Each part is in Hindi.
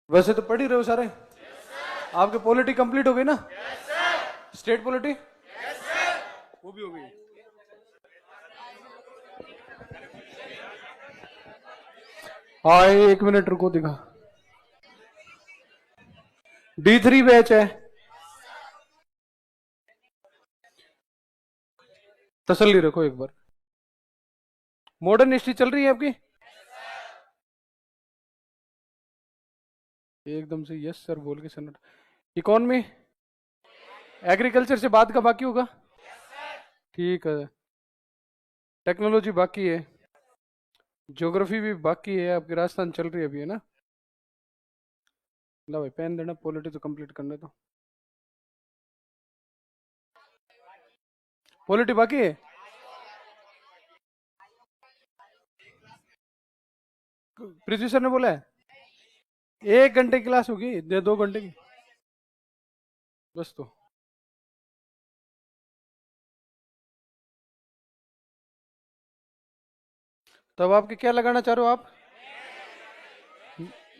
वैसे तो पढ़ ही रहे हो सारे। आपके पॉलिटी कंप्लीट हो गई ना? स्टेट पॉलिटी वो भी हो गई। हाँ, 1 मिनट रुको, दिखा। D3 बैच है। तसल्ली रखो एक बार। मॉडर्न हिस्ट्री चल रही है आपकी? एकदम से यस सर बोल के सर। इकोनॉमी, एग्रीकल्चर से बाद का बाकी होगा। ठीक है। टेक्नोलॉजी बाकी है। ज्योग्राफी भी बाकी है आपकी। राजस्थान चल रही है अभी, है ना? ला भाई पेन देना, पॉलिटी तो कंप्लीट करने दो। पॉलिटी बाकी है। पृथ्वी सर ने बोला है 1 घंटे की क्लास होगी या 2 घंटे की? बस तो। तब आपके क्या लगाना चाह रहे हो आप?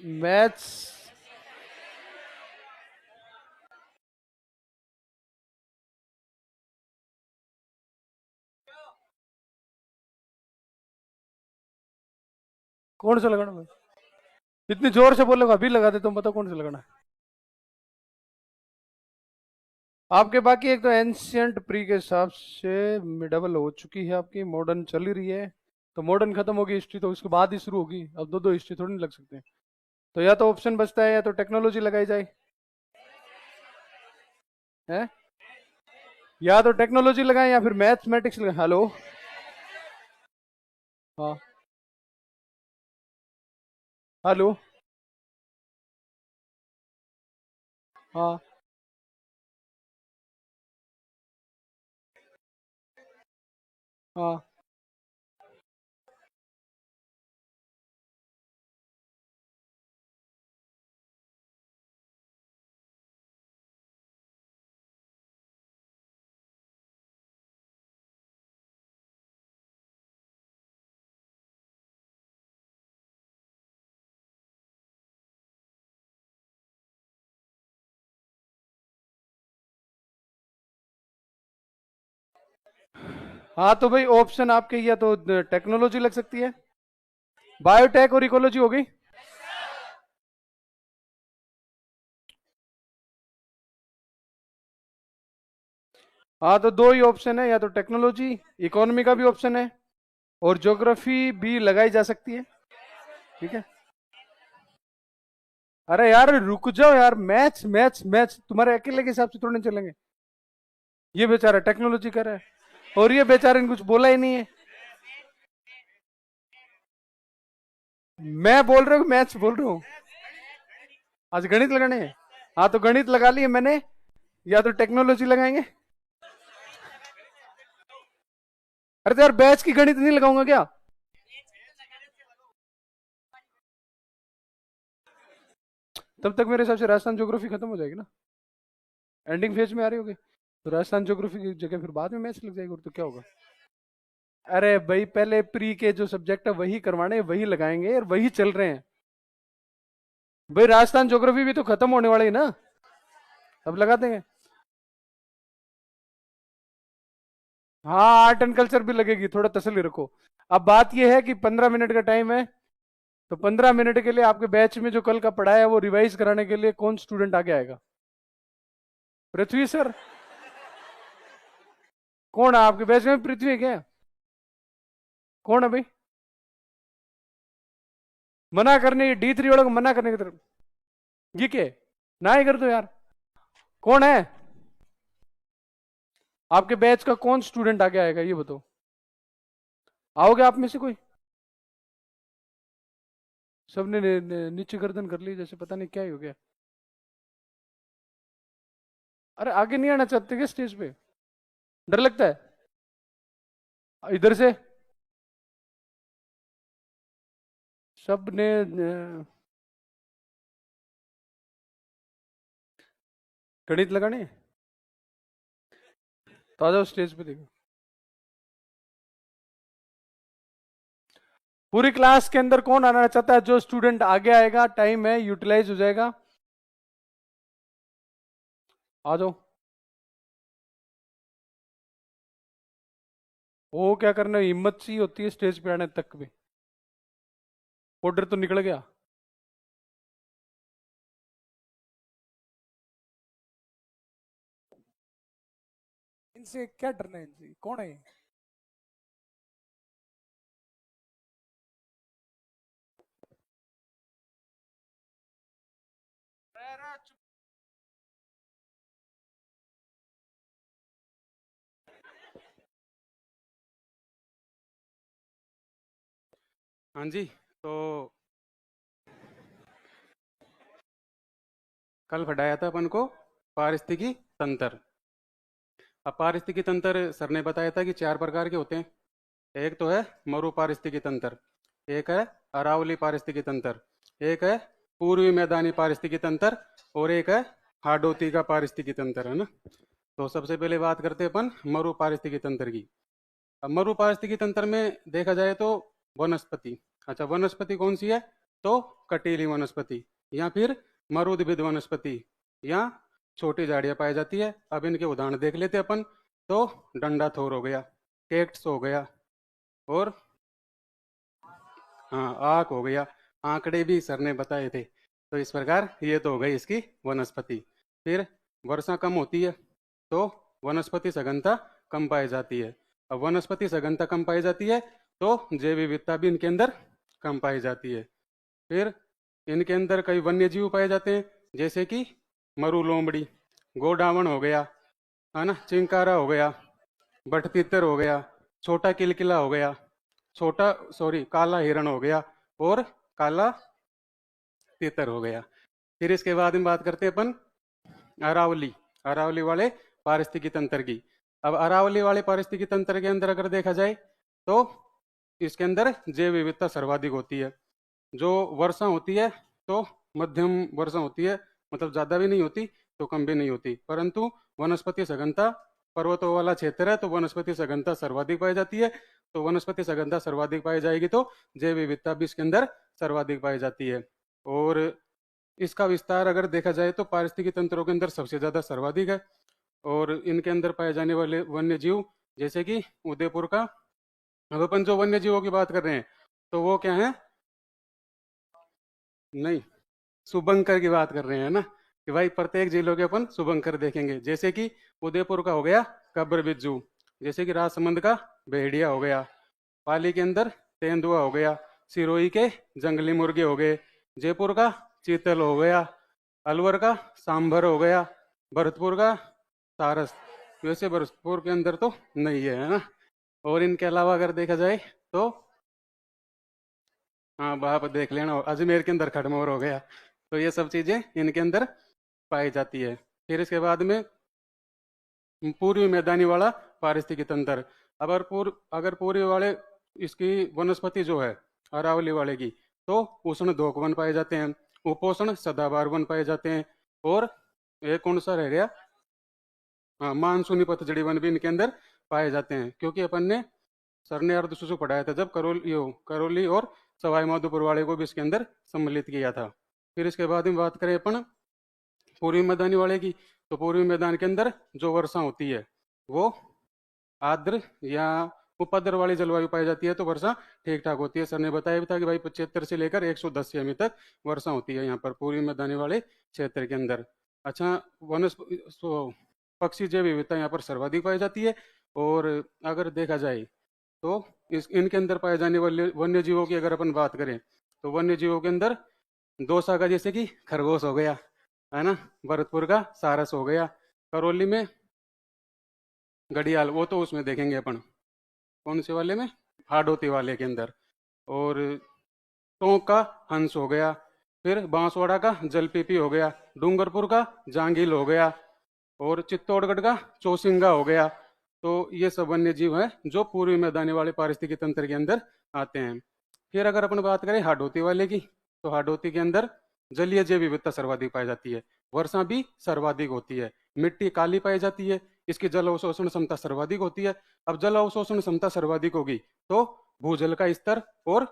मैथ्स। कौन सा लगाना भाई? इतनी जोर से बोलोगे अभी लगा दे, तुम बताओ कौन सा लगाना है आपके। बाकी एक तो एंशियंट प्री के हिसाब से मिडल हो चुकी है आपकी, मॉडर्न चल ही रही है। तो मॉडर्न खत्म होगी हिस्ट्री, तो उसके बाद ही शुरू होगी। अब दो दो हिस्ट्री थोड़ी नहीं लग सकते। तो या तो ऑप्शन बचता है, या तो टेक्नोलॉजी लगाई जाए, है? या तो टेक्नोलॉजी लगाएं या फिर मैथमेटिक्स लगाएं। हेलो। हाँ। हेलो। हाँ। हाँ। हाँ तो भाई ऑप्शन आपके, या तो टेक्नोलॉजी लग सकती है, बायोटेक और इकोलॉजी हो गई। हाँ तो दो ही ऑप्शन है, या तो टेक्नोलॉजी, इकोनॉमी का भी ऑप्शन है, और ज्योग्राफी भी लगाई जा सकती है। ठीक है। अरे यार रुक जाओ यार, मैथ्स मैथ्स मैथ्स तुम्हारे अकेले के हिसाब से थोड़े नहीं चलेंगे। ये बेचारा टेक्नोलॉजी कर रहा है, और ये बेचारे ने कुछ बोला ही नहीं है। मैं बोल रहा हूँ मैथ्स बोल रहा हूँ। आज गणित लगाने हैं। हाँ तो गणित लगा लिए मैंने, या तो टेक्नोलॉजी लगाएंगे। अरे तो यार बैच की गणित नहीं लगाऊंगा क्या? तब तक मेरे हिसाब से राजस्थान ज्योग्राफी खत्म हो जाएगी ना, एंडिंग फेज में आ रही होगी। तो राजस्थान ज्योग्राफी की जगह फिर बाद में मैथ्स लग जाएगी, और तो क्या होगा। अरे भाई पहले प्री के जो सब्जेक्ट है वही करवाने, वही लगाएंगे, और वही चल रहे हैं। भाई राजस्थान ज्योग्राफी भी तो खत्म होने वाली है ना, अब लगा देंगे। हाँ आर्ट एंड कल्चर भी लगेगी, थोड़ा तसल्ली रखो। अब बात यह है कि 15 मिनट का टाइम है, तो 15 मिनट के लिए आपके बैच में जो कल का पढ़ा है वो रिवाइज कराने के लिए कौन स्टूडेंट आगे आएगा? पृथ्वी सर। कौन है आपके बैच में? पृथ्वी है क्या? कौन है भाई? मना करने, D3 वालों को मना करने की तरफ। ये क्या है? ना ही कर दो यार। कौन है आपके बैच का? कौन स्टूडेंट आगे आएगा ये बताओ। आओगे आप में से कोई? सबने नीचे गर्दन कर ली, जैसे पता नहीं क्या ही हो गया। अरे आगे नहीं आना चाहते क्या स्टेज पे? डर लगता है? इधर से सबने गणित लगाने हैं? तो आ जाओ स्टेज पे, देखो। पूरी क्लास के अंदर कौन आना चाहता है? जो स्टूडेंट आगे आएगा, टाइम है, यूटिलाइज हो जाएगा, आ जाओ। वो क्या करना, हिम्मत सी होती है स्टेज पे आने तक भी। ऑर्डर तो निकल गया। इनसे क्या डरना है? इनसे कौन है? हाँ जी। तो कल पढ़ाया था अपन को पारिस्थितिकी तंत्र। अब पारिस्थितिकी तंत्र सर ने बताया था कि चार प्रकार के होते हैं। एक तो है मरु पारिस्थितिकी तंत्र, एक है अरावली पारिस्थितिकी तंत्र, एक है पूर्वी मैदानी पारिस्थितिकी तंत्र, और एक है हाडोती का पारिस्थितिकी तंत्र, है ना। तो सबसे पहले बात करते हैं अपन मरु पारिस्थितिकी तंत्र की। अब मरु पारिस्थितिकी तंत्र में देखा जाए तो वनस्पति, अच्छा वनस्पति कौन सी है? तो कटीली वनस्पति, या फिर मरुद्भिद वनस्पति, या छोटी झाड़ियाँ पाई जाती है। अब इनके उदाहरण देख लेते हैं अपन। तो डंडा थोर हो गया, केक्ट्स हो गया, और हाँ आक हो गया। आंकड़े भी सर ने बताए थे। तो इस प्रकार ये तो हो गई इसकी वनस्पति। फिर वर्षा कम होती है तो वनस्पति सघनता कम पाई जाती है। अब वनस्पति सघनता कम पाई जाती है तो जैव विविधता भी इनके अंदर कम पाई जाती है। फिर इनके अंदर कई वन्य जीव पाए जाते हैं, जैसे कि मरु लोमड़ी, गोडावण हो गया, है ना, चिंकारा हो गया, बटतितर हो गया, छोटा किलकिला हो गया, छोटा सॉरी काला हिरण हो गया, और काला तितर हो गया। फिर इसके बाद में बात करते हैं अपन अरावली, अरावली वाले पारिस्थितिकी तंत्र की। अब अरावली वाले पारिस्थितिकी तंत्र के अंदर अगर देखा जाए तो इसके अंदर जैव विविधता सर्वाधिक होती है। जो वर्षा होती है तो मध्यम वर्षा होती है, मतलब ज़्यादा भी नहीं होती तो कम भी नहीं होती, परंतु वनस्पति सघनता, पर्वतों वाला क्षेत्र है तो वनस्पति सघनता सर्वाधिक पाई जाती है। तो वनस्पति सघनता सर्वाधिक पाई जाएगी तो जैव विविधता भी इसके अंदर सर्वाधिक पाई जाती है। और इसका विस्तार अगर देखा जाए तो पारिस्थितिकी तंत्रों के अंदर सबसे ज़्यादा सर्वाधिक है। और इनके अंदर पाए जाने वाले वन्य जीव, जैसे कि उदयपुर का, अब अपन जो वन्य जीवों की बात कर रहे हैं तो वो क्या है? नहीं, शुभंकर की बात कर रहे हैं ना, कि भाई प्रत्येक जिलों के अपन शुभंकर देखेंगे। जैसे कि उदयपुर का हो गया कब्र बिज्जू, जैसे कि राजसमंद का भेड़िया हो गया, पाली के अंदर तेंदुआ हो गया, सिरोही के जंगली मुर्गे हो गए, जयपुर का चीतल हो गया, अलवर का सांभर हो गया, भरतपुर का सारस। वैसे भरतपुर के अंदर तो नहीं है ना। और इनके अलावा अगर देखा जाए तो हाँ बाप देख लेना, अजमेर के अंदर खड़मोर हो गया। तो ये सब चीजें इनके अंदर पाई जाती है। फिर इसके बाद में पूर्वी मैदानी वाला पारिस्थितिकी तंत्र। अगर पूर्वी वाले इसकी वनस्पति जो है अरावली वाले की, तो उष्ण दोक वन पाए जाते हैं, उपोष्ण सदाबहार वन पाए जाते हैं, और एक कौन सा रह गया, हाँ मानसूनी पतझड़ी वन भी इनके अंदर पाए जाते हैं। क्योंकि अपन ने सर ने अर्ध शिशु पढ़ाया था जब करौली और सवाई माधोपुर वाले को भी इसके अंदर सम्मिलित किया था। फिर इसके बाद में बात करें अपन पूर्वी मैदानी वाले की, तो पूर्वी मैदान के अंदर जो वर्षा होती है वो आर्द्र या उपद्र वाली जलवायु पाई जाती है, तो वर्षा ठीक ठाक होती है। सर ने बताया भी था कि भाई 75 से लेकर 110 सेमी तक वर्षा होती है यहाँ पर पूर्वी मैदानी वाले क्षेत्र के अंदर। अच्छा, पक्षी जैव विविधता यहाँ पर सर्वाधिक पाई जाती है। और अगर देखा जाए तो इनके अंदर पाए जाने वाले वन्य जीवों की अगर अपन बात करें तो वन्य जीवों के अंदर दो सागा, जैसे कि खरगोश हो गया, है ना, भरतपुर का सारस हो गया, करौली में घड़ियाल, वो तो उसमें देखेंगे अपन कौन से वाले में, हाडोती वाले के अंदर। और टोंक का हंस हो गया, फिर बांसवाड़ा का जलपीपी हो गया, डूंगरपुर का जांगिल हो गया, और चित्तौड़गढ़ का चौसिंगा हो गया। तो ये सब वन्य जीव है जो पूर्वी मैदानी वाले पारिस्थितिकी तंत्र के अंदर आते हैं। फिर अगर अपन बात करें हाडोती वाले की, तो हाडोती के अंदर जलीय जैव विविधता सर्वाधिक पाई जाती है, वर्षा भी सर्वाधिक होती है, मिट्टी काली पाई जाती है, इसकी जल अवशोषण क्षमता सर्वाधिक होती है। अब जल अवशोषण क्षमता सर्वाधिक होगी तो भूजल का स्तर और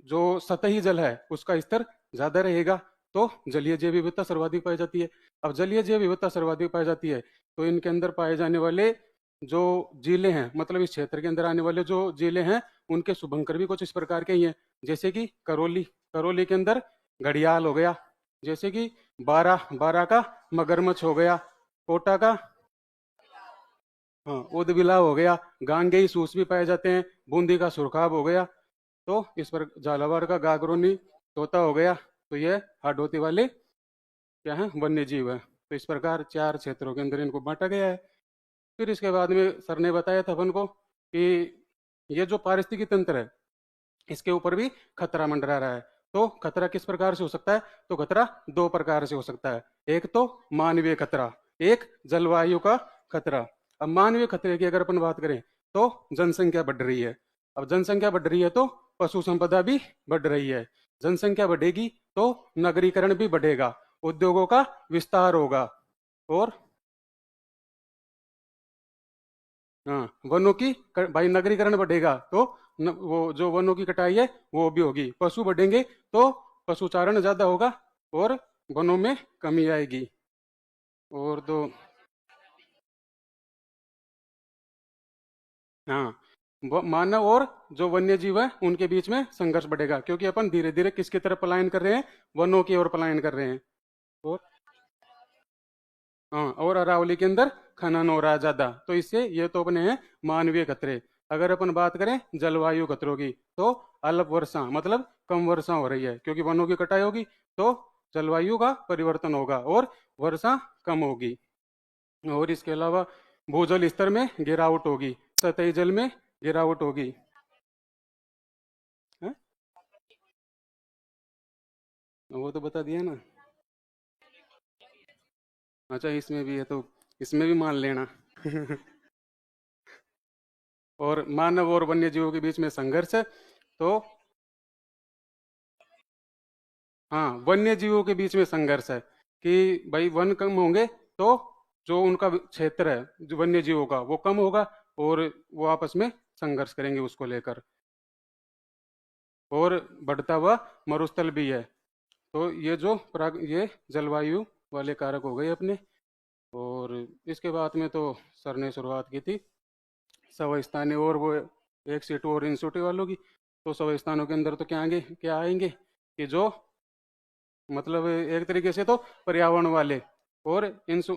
जो सतही जल है उसका स्तर ज्यादा रहेगा, तो जलीय जैव विविधता सर्वाधिक पाई जाती है। अब जलीय जैव विविधता सर्वाधिक पाई जाती है तो इनके अंदर पाए जाने वाले जो जिले हैं, मतलब इस क्षेत्र के अंदर आने वाले जो जिले हैं, उनके शुभंकर भी कुछ इस प्रकार के ही हैं। जैसे कि करौली, करौली के अंदर घड़ियाल हो गया, जैसे कि बारह, बारह का मगरमच्छ हो गया, कोटा का हाँ उदबिला हो गया, गांगेय सूस भी पाए जाते हैं, बूंदी का सुरखाब हो गया, तो इस पर झालावाड़ का गागरोनी तोता हो गया। तो ये हाडोती वाले क्या है, वन्य जीव है। तो इस प्रकार 4 क्षेत्रों के अंदर इनको बांटा गया है। फिर इसके बाद में सर ने बताया था अपन को कि ये जो पारिस्थितिकी तंत्र है इसके ऊपर भी खतरा मंडरा रहा है। तो खतरा किस प्रकार से हो सकता है? तो खतरा 2 प्रकार से हो सकता है। एक तो मानवीय खतरा, एक जलवायु का खतरा। अब मानवीय खतरे की अगर अपन बात करें तो जनसंख्या बढ़ रही है। अब जनसंख्या बढ़ रही है तो पशु संपदा भी बढ़ रही है। जनसंख्या बढ़ेगी तो नगरीकरण भी बढ़ेगा, उद्योगों का विस्तार होगा, और हाँ वनों की भाई नगरीकरण बढ़ेगा तो वो जो वनों की कटाई है वो भी होगी। पशु बढ़ेंगे तो पशुचारण ज्यादा होगा और वनों में कमी आएगी। और तो हाँ, मानव और जो वन्य जीव है उनके बीच में संघर्ष बढ़ेगा, क्योंकि अपन धीरे धीरे किसकी तरफ पलायन कर रहे हैं? वनों की ओर पलायन कर रहे हैं। और हाँ, और अरावली के अंदर खनन हो रहा है ज्यादा, तो इससे ये तो अपने हैं मानवीय खतरे। अगर अपन बात करें जलवायु खतरों की तो अल्प वर्षा मतलब कम वर्षा हो रही है, क्योंकि वनों की कटाई होगी तो जलवायु का परिवर्तन होगा और वर्षा कम होगी। और इसके अलावा भूजल स्तर में गिरावट होगी, सतही जल में गिरावट होगी। हैं? वो तो बता दिया ना। अच्छा इसमें भी है तो इसमें भी मान लेना। और मानव और वन्य जीवों के बीच में संघर्ष है तो हाँ, वन्य जीवों के बीच में संघर्ष है कि भाई वन कम होंगे तो जो उनका क्षेत्र है जो वन्य जीवों का वो कम होगा, और वो आपस में संघर्ष करेंगे उसको लेकर। और बढ़ता हुआ मरुस्थल भी है। तो ये जो ये जलवायु वाले कारक हो गए अपने। और इसके बाद में तो सर ने शुरुआत की थी सवै स्थानीय और वो एक सीटू और इन सीटू वालों की। तो सवै स्थानों के अंदर तो क्या आएंगे कि जो मतलब एक तरीके से तो पर्यावरण वाले, और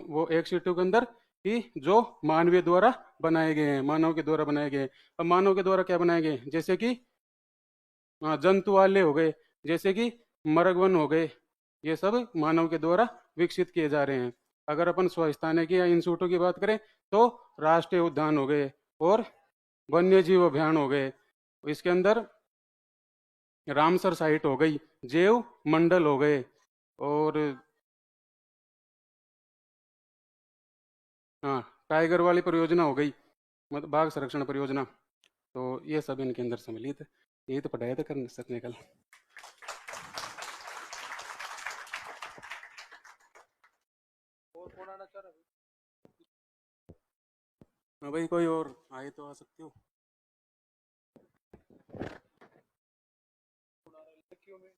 वो एक सीटों के अंदर कि जो मानवीय द्वारा बनाए गए हैं, मानव के द्वारा बनाए गए हैं। अब मानव के द्वारा क्या बनाए गए हैं? जैसे कि जंतु वाले हो गए, जैसे कि मरगवन हो गए, ये सब मानव के द्वारा विकसित किए जा रहे हैं। अगर अपन स्वस्थानिक की या इंस्टीट्यूटों की बात करें तो राष्ट्रीय उद्यान हो गए और वन्य जीव अभियान हो गए। इसके अंदर रामसर साइट हो गई, जैव मंडल हो गए, और हाँ टाइगर वाली परियोजना हो गई, मतलब बाघ संरक्षण परियोजना। तो ये सब इनके अंदर सम्मिलित है। यही तो पढ़ाया था करने सकने कल। और कौन आना चाह रहा है? हाँ भाई कोई और आए तो आ सकते हो। लड़कियों में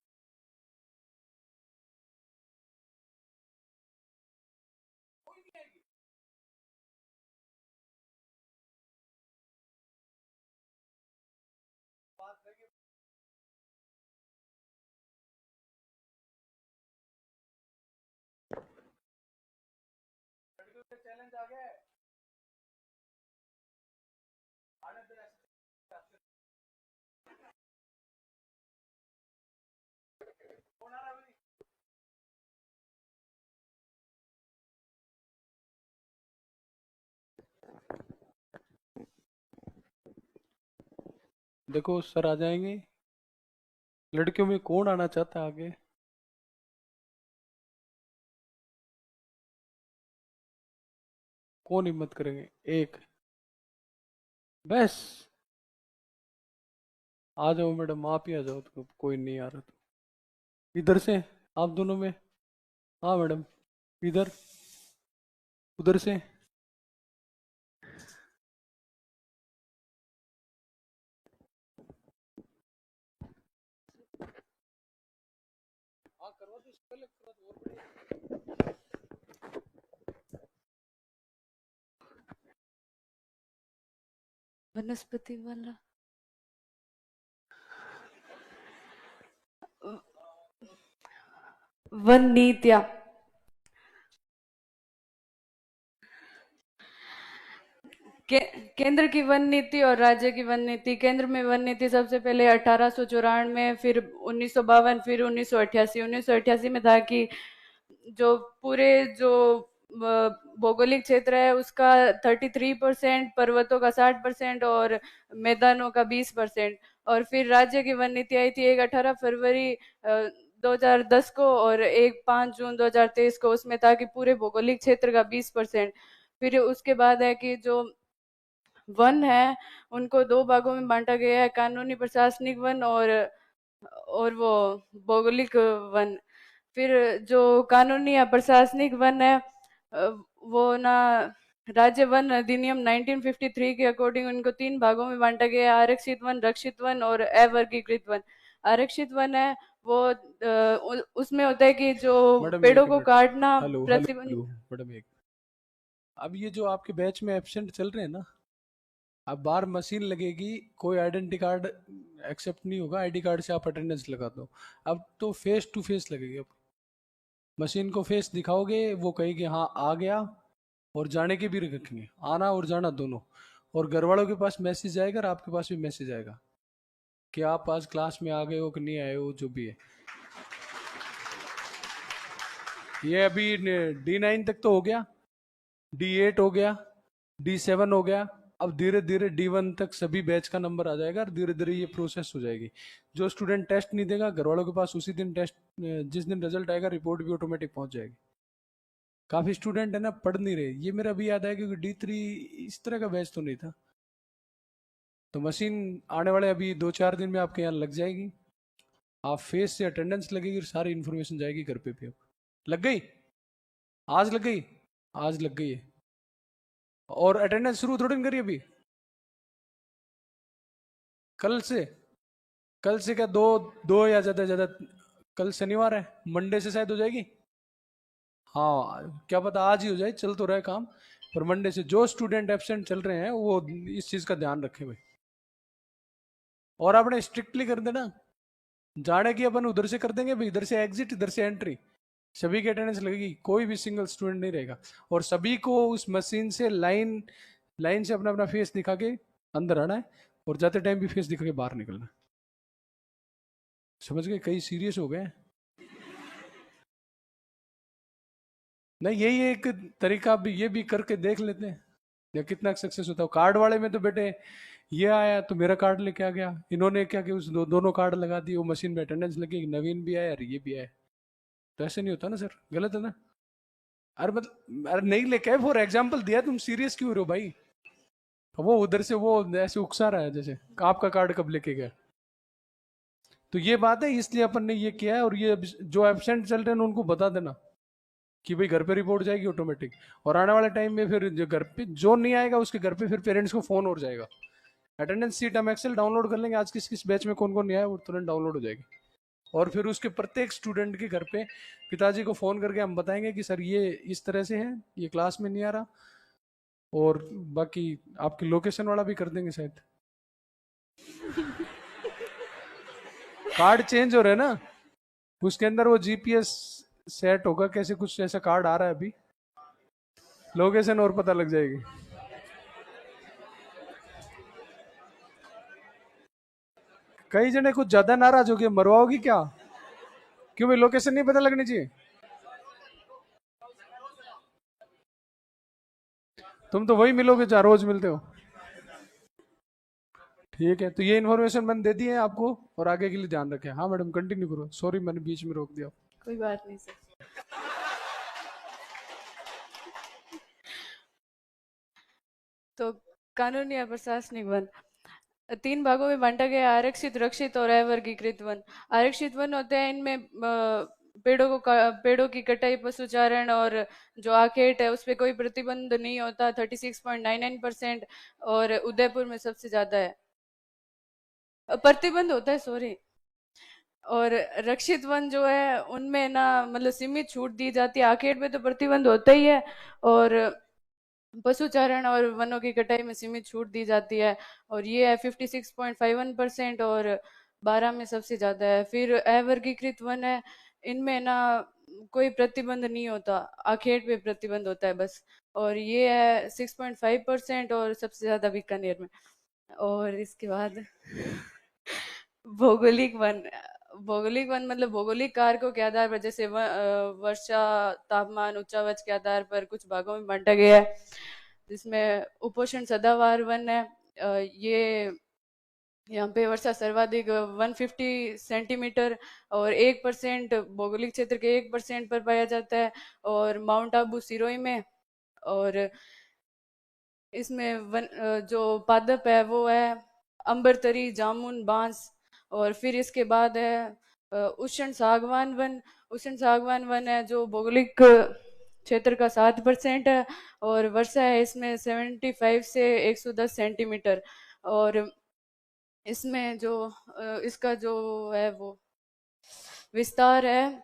कोई नहीं आएगी। बात करेंगे। लड़कियों से चैलेंज आ गया है। आने दे ऐसे। कौन आ रहा है भाई? देखो सर आ जाएंगे। लड़कियों में कौन आना चाहता है आगे? कौन हिम्मत करेंगे? एक बस। आ जाओ मैडम, आप ही आ जाओ तो कोई नहीं आ रहा तो इधर से आप दोनों में। हाँ मैडम, इधर उधर से। वनस्पति वाला वन नीतियाँ। केंद्र की वन नीति और राज्य की वन नीति। केंद्र में वन नीति सबसे पहले 1854, फिर 1952, फिर 1988। 1988 में था कि जो पूरे जो भौगोलिक क्षेत्र है उसका 33%, पर्वतों का 60% और मैदानों का 20%। और फिर राज्य की वन नीति आई थी एक 18 फरवरी 2010 को और एक 5 जून 2023 को। उसमें था कि पूरे भौगोलिक क्षेत्र का 20%। फिर उसके बाद है कि जो वन है उनको दो भागों में बांटा गया है, कानूनी प्रशासनिक वन और वो भौगोलिक वन। फिर जो कानूनी या प्रशासनिक वन है वो ना राज्य वन अधिनियम 1953 के अकॉर्डिंग उनको तीन भागों में बांटा गया है, आरक्षित वन, रक्षित वन और अवर्गीकृत वन। आरक्षित वन है वो उसमें होता है कि जो मैडम पेड़ों एक को मिनट। काटना हेलो हेलो प्रतिबंधित। हेलो मैडम एक। अब ये जो आपके बैच में एब्सेंट चल रहे हैं ना, अब बाहर मशीन लगेगी, कोई आइडेंटिटी कार्ड एक्सेप्ट नहीं होगा, आईडी कार्ड से आप अटेंडेंस लगा दो। अब तो फेस टू फेस लगेगी। अब मशीन को फेस दिखाओगे, वो कहेगी हाँ आ गया, और जाने के भी रखेंगे, आना और जाना दोनों। और घर वालों के पास मैसेज आएगा और आपके पास भी मैसेज आएगा कि आप आज क्लास में आ गए हो कि नहीं आए हो, जो भी है। ये अभी D9 तक तो हो गया, D8 हो गया, D7 हो गया। अब धीरे धीरे D1 तक सभी बैच का नंबर आ जाएगा और धीरे धीरे ये प्रोसेस हो जाएगी। जो स्टूडेंट टेस्ट नहीं देगा घर वालों के पास उसी दिन टेस्ट, जिस दिन रिजल्ट आएगा रिपोर्ट भी ऑटोमेटिक पहुंच जाएगी। काफी स्टूडेंट है ना पढ़ नहीं रहे, ये मेरा भी याद है क्योंकि D3 इस तरह का बैच तो नहीं था। तो मशीन आने वाले अभी 2-4 दिन में आपके यहाँ लग जाएगी। आप फेस से अटेंडेंस लगेगी और सारी इन्फॉर्मेशन जाएगी घर पे भी। अब लग गई, आज लग गई, आज लग गई है। और अटेंडेंस शुरू थोड़ी नहीं करी अभी, कल से। कल से क्या, दो दो या ज्यादा ज्यादा, कल शनिवार है, मंडे से शायद हो जाएगी। हाँ क्या पता आज ही हो जाए, चल तो रहा है काम। पर मंडे से जो स्टूडेंट एब्सेंट चल रहे हैं वो इस चीज का ध्यान रखें भाई। और आपने स्ट्रिक्टली कर देना, जाने की अपन उधर से कर देंगे भाई, इधर से एग्जिट इधर से एंट्री, सभी की अटेंडेंस लगेगी, कोई भी सिंगल स्टूडेंट नहीं रहेगा। और सभी को उस मशीन से लाइन लाइन से अपना अपना फेस दिखा के अंदर आना है, और जाते टाइम भी फेस दिखा के बाहर निकलना है। समझ गए, कई सीरियस हो गए। नहीं यही एक तरीका, भी ये भी करके देख लेते हैं या कितना सक्सेस होता है। कार्ड वाले में तो बेटे ये आया तो मेरा कार्ड लेके आ गया, इन्होंने क्या कि उस दोनों कार्ड लगा दिए, वो मशीन में अटेंडेंस लगी, नवीन भी आया और ये भी आया। तो ऐसे नहीं होता ना सर, गलत है ना। अरे मतलब अरे नहीं लेके आए, फॉर एग्जाम्पल दिया, तुम सीरियस क्यों हो रहे हो भाई। वो उधर से वो ऐसे उकसा रहा है जैसे आपका कार्ड कब लेके गया। तो ये बात है, इसलिए अपन ने ये किया है। और ये जो एबसेंट चल रहे हैं उनको बता देना कि भाई घर पे रिपोर्ट जाएगी ऑटोमेटिक। और आने वाले टाइम में फिर जो घर पे जो नहीं आएगा उसके घर पे फिर पेरेंट्स को फोन हो जाएगा। अटेंडेंस सीट हम एक्सेल डाउनलोड कर लेंगे, आज किस किस बैच में कौन कौन नहीं आया वो तुरंत डाउनलोड हो जाएगी। और फिर उसके प्रत्येक स्टूडेंट के घर पे पिताजी को फोन करके हम बताएंगे कि सर ये इस तरह से है, ये क्लास में नहीं आ रहा। और बाकी आपकी लोकेशन वाला भी कर देंगे शायद। कार्ड चेंज हो रहे हैं ना, उसके अंदर वो जीपीएस सेट होगा, कैसे कुछ ऐसा कार्ड आ रहा है अभी, लोकेशन और पता लग जाएगी। कई जने कुछ ज्यादा नाराज हो गए, मरवाओगी क्या। क्यों भाई, लोकेशन नहीं पता लगनी चाहिए। तुम तो वही मिलोगे जहाँ रोज मिलते हो। ठीक है, तो ये इन्फॉर्मेशन मैंने दे दी है आपको, और आगे के लिए ध्यान रखें। हाँ मैडम कंटिन्यू करो, सॉरी मैंने बीच में रोक दिया। कोई बात नहीं सर। तो कानूनी या प्रशासनिक वन तीन भागों में बांटा गया, आरक्षित, रक्षित और अवर्गीकृत वन। आरक्षित वन होते हैं, इनमें पेड़ों की कटाई, पशुचारण और जो आखेट है उस पर कोई प्रतिबंध नहीं होता, 36.99%। और उदयपुर में सबसे ज्यादा है, प्रतिबंध होता है, सॉरी। और रक्षित वन जो है उनमें ना मतलब सीमित छूट दी जाती है, आखेट में तो प्रतिबंध होता ही है, और पशुचारण और वनों की कटाई में सीमित छूट दी जाती है, और ये है 56.51%, और 12 में सबसे ज्यादा है। फिर अवर्गीकृत वन है, इनमें ना कोई प्रतिबंध नहीं होता, आखेट पे प्रतिबंध होता है बस, और ये है 6.5%, और सबसे ज्यादा बीकानेर में। और इसके बाद भौगोलिक वन, भौगोलिक वन मतलब भौगोलिक कारकों के आधार पर, जैसे वर्षा, तापमान, उच्चावच के आधार पर कुछ भागों में बांटा गया है, जिसमें उपोष्ण सदाबहार वन है। ये यहाँ पे वर्षा सर्वाधिक 150 सेंटीमीटर और 1% भौगोलिक क्षेत्र के 1% पर पाया जाता है, और माउंट आबू सिरोही में। और इसमें जो पादप है वो है अंबरतरी, जामुन, बांस। और फिर इसके बाद है उष्ण सागवान वन। उष्ण सागवान वन है जो भौगोलिक क्षेत्र का 7% है, और वर्षा है इसमें 75 से 110 सेंटीमीटर। और इसमें जो इसका जो है वो विस्तार है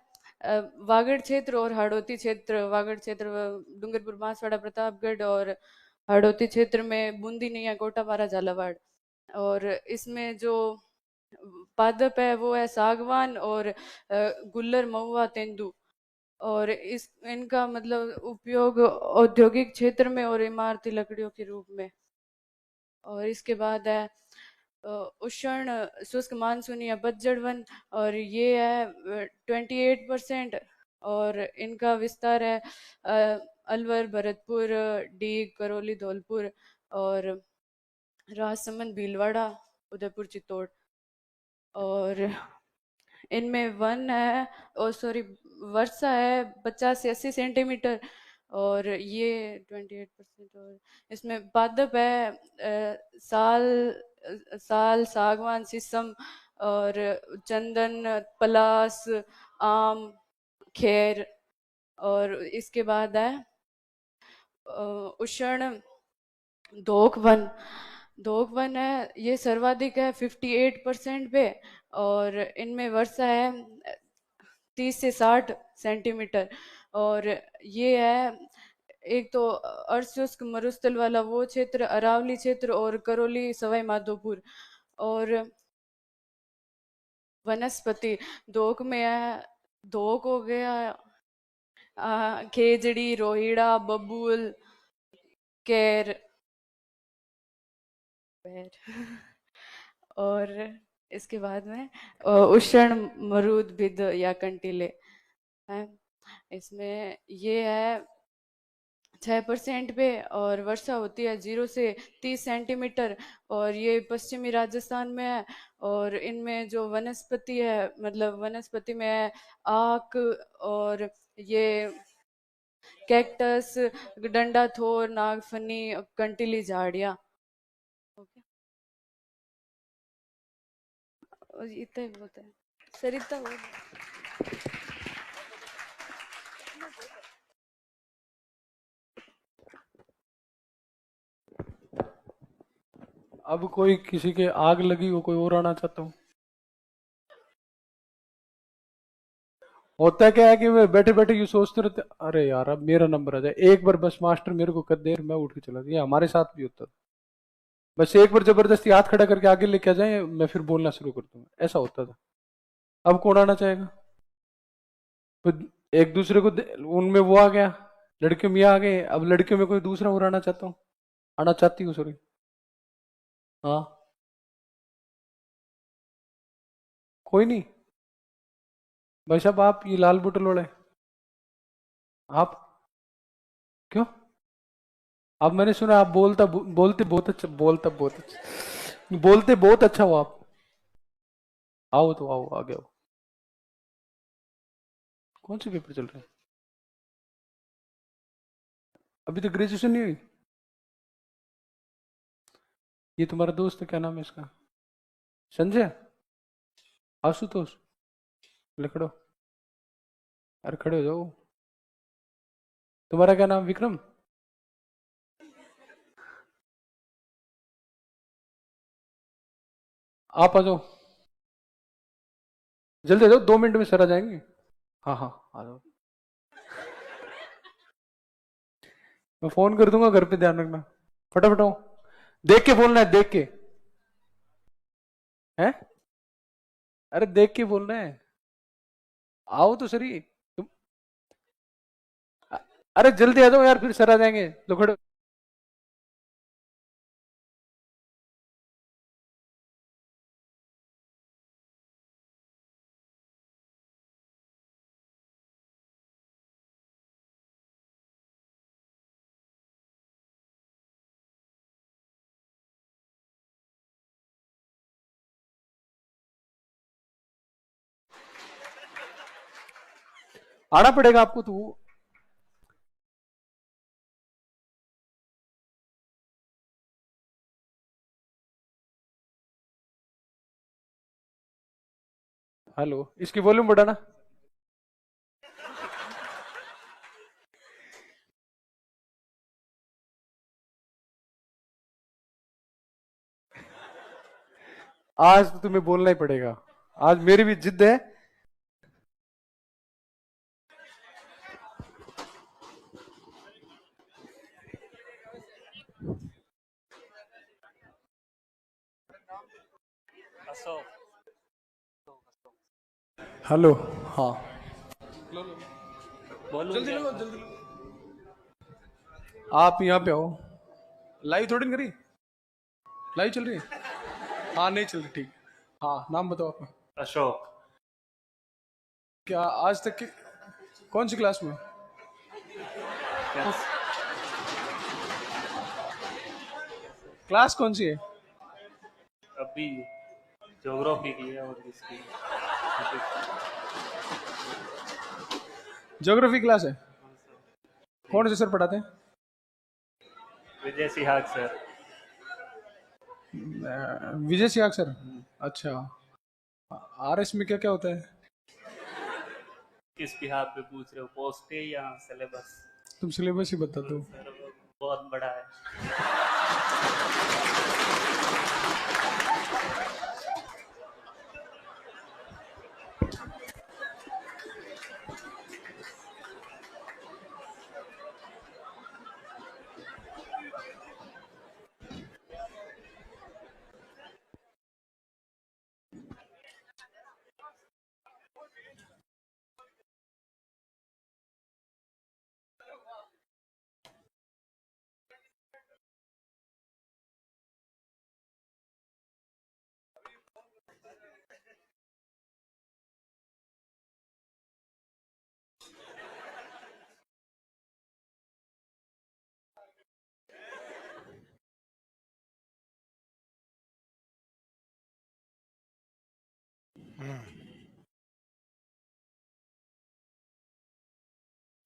वागड़ क्षेत्र और हाड़ौती क्षेत्र। वागड़ क्षेत्र डूंगरपुर, बांसवाड़ा, प्रतापगढ़, और हाड़ौती क्षेत्र में बूंदी, नैया, कोटापारा, झालावाड़। और इसमें जो पादप है वो है सागवान और गुल्लर, महुआ, तेंदू। और इस इनका मतलब उपयोग औद्योगिक क्षेत्र में और इमारती लकड़ियों के रूप में। और इसके बाद है उष्ण शुष्क मानसूनी या पतझड़ वन, और ये है 28%। और इनका विस्तार है अलवर, भरतपुर, डीग, करौली, धौलपुर, और राजसमंद, भीलवाड़ा, उदयपुर, चित्तौड़। और इनमें वन है, और सॉरी, वर्षा है 50 से 80 सेंटीमीटर, और ये 28%। और इसमें पादप है साल, साल, सागवान, शीशम, और चंदन, पलास, आम, खेर। और इसके बाद है उष्ण धोक वन। धोक वन है, ये सर्वाधिक है 58% पे, और इनमें वर्षा है 30 से 60 सेंटीमीटर। और ये है एक तो अर्धशुष्क मरुस्थल वाला वो क्षेत्र, अरावली क्षेत्र, और करौली, सवाई माधोपुर। और वनस्पति धोक में है, धोक हो गया, खेजड़ी, रोहिड़ा, बबूल, केर, पैर। और इसके बाद में उष्ण मरुद, भिद या कंटीले है। इसमें ये है 6% पे, और वर्षा होती है 0 से 30 सेंटीमीटर, और ये पश्चिमी राजस्थान में है। और इनमें जो वनस्पति है मतलब वनस्पति में है आक, और ये कैक्टस, डंडा थोर, नागफनी, कंटीली झाड़ियाँ। ओके, और इतना ही बहुत है सर, इतना बहुत। अब कोई किसी के आग लगी हो, कोई और आना चाहता हूँ? होता क्या है कि मैं बैठे बैठे यूं सोचते रहते, अरे यार अब मेरा नंबर आ जाए, एक बार बस मास्टर मेरे को कर दे, मैं उठ के चला गया। हमारे साथ भी होता था, बस एक बार जबरदस्ती हाथ खड़ा करके आगे लेके आ जाए, मैं फिर बोलना शुरू कर दूंगा, ऐसा होता था। अब कौन आना चाहेगा? तो एक दूसरे को उनमें वो आ गया, लड़के में ये आ गए, अब लड़के में कोई दूसरा और आना चाहता हूँ, आना चाहती हूँ, सॉरी। हाँ, कोई नहीं। भाई साहब, आप ये लाल बोतल वाले, आप क्यों? अब मैंने सुना आप बोलते बहुत अच्छा, बोलते बहुत अच्छा हो आप। आओ तो आओ, आ गए हो। कौन से पेपर चल रहे हैं? अभी तो ग्रेजुएशन नहीं हुई। ये तुम्हारा दोस्त है, क्या नाम है इसका? संजय, आशुतोष, लकड़ो, अरे खड़े हो जाओ। तुम्हारा क्या नाम? विक्रम? आप आ जाओ, जल्दी आ जाओ, 2 मिनट में सर आ जाएंगे। हाँ हाँ आ जाओ। मैं फोन कर दूंगा घर पे, ध्यान रखना। फटाफट आओ, देख के बोलना है, देख के। हैं? अरे देख के बोलना है। आओ तो सही तुम। अ- अरे जल्दी आ जाओ यार, फिर सर आ जाएंगे। लो खड़े। आना पड़ेगा आपको तो। हेलो, इसकी वॉल्यूम बढ़ाना। आज तो तुम्हें बोलना ही पड़ेगा, आज मेरी भी जिद है। हेलो। हाँ जल्दी लो, जल्दी लो। आप यहाँ पे आओ। लाइव थोड़ी नहीं करी, लाइव चल रही है। हाँ नहीं चल रही, ठीक। हाँ नाम बताओ आपका। अशोक। क्या आज तक की कौन सी क्लास में? क्लास कौन सी है? अभी ज्योग्राफी की है और इसकी ज्योग्राफी क्लास है। कौन से सर पढ़ाते हैं? विजय सिहाग सर। विजय सियाग सर। अच्छा, आरएस में क्या क्या होता है? किस बिहार पे पूछ रहे हो, पोस्ट है या सिलेबस? तुम सिलेबस ही बता दो। सर बहुत बड़ा है।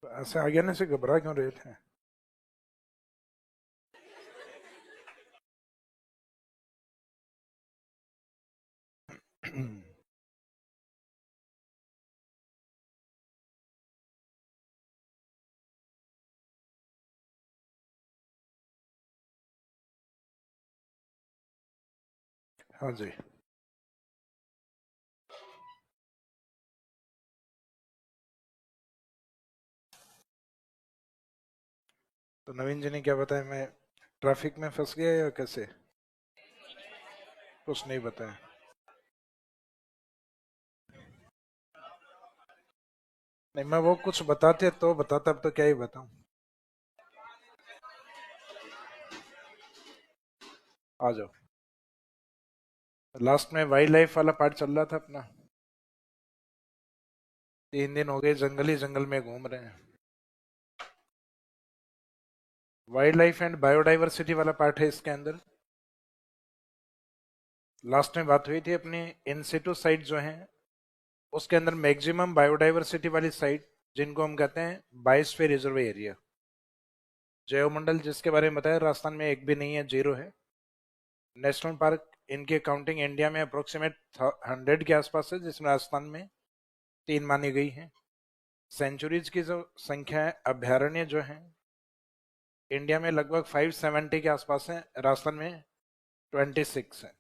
ऐसे आ गया ना, से घबरा क्यों रहे थे? हाँ जी। तो नवीन जी ने क्या बताया? मैं ट्रैफिक में फंस गया या कैसे? कुछ नहीं बताया। नहीं, मैं वो कुछ बताते तो बताता, अब तो क्या ही बताऊं। आ जाओ। लास्ट में वाइल्ड लाइफ वाला पार्ट चल रहा था अपना। 3 दिन हो गए जंगल में घूम रहे हैं। वाइल्ड लाइफ एंड बायोडाइवर्सिटी वाला पार्ट है इसके अंदर। लास्ट में बात हुई थी अपनी इन सिटू साइट जो है, उसके अंदर मैक्सिमम बायोडाइवर्सिटी वाली साइट, जिनको हम कहते हैं बायोस्फीयर रिजर्व एरिया, जैवमंडल, जिसके बारे में बताया राजस्थान में एक भी नहीं है, 0 है। नेशनल पार्क, इनकी काउंटिंग इंडिया में अप्रोक्सीमेट 100 के आसपास है, जिसमें राजस्थान में 3 मानी गई है। सेंचुरीज की जो संख्या है, अभ्यारण्य जो है इंडिया में लगभग 570 के आसपास है, राजस्थान में 26 है।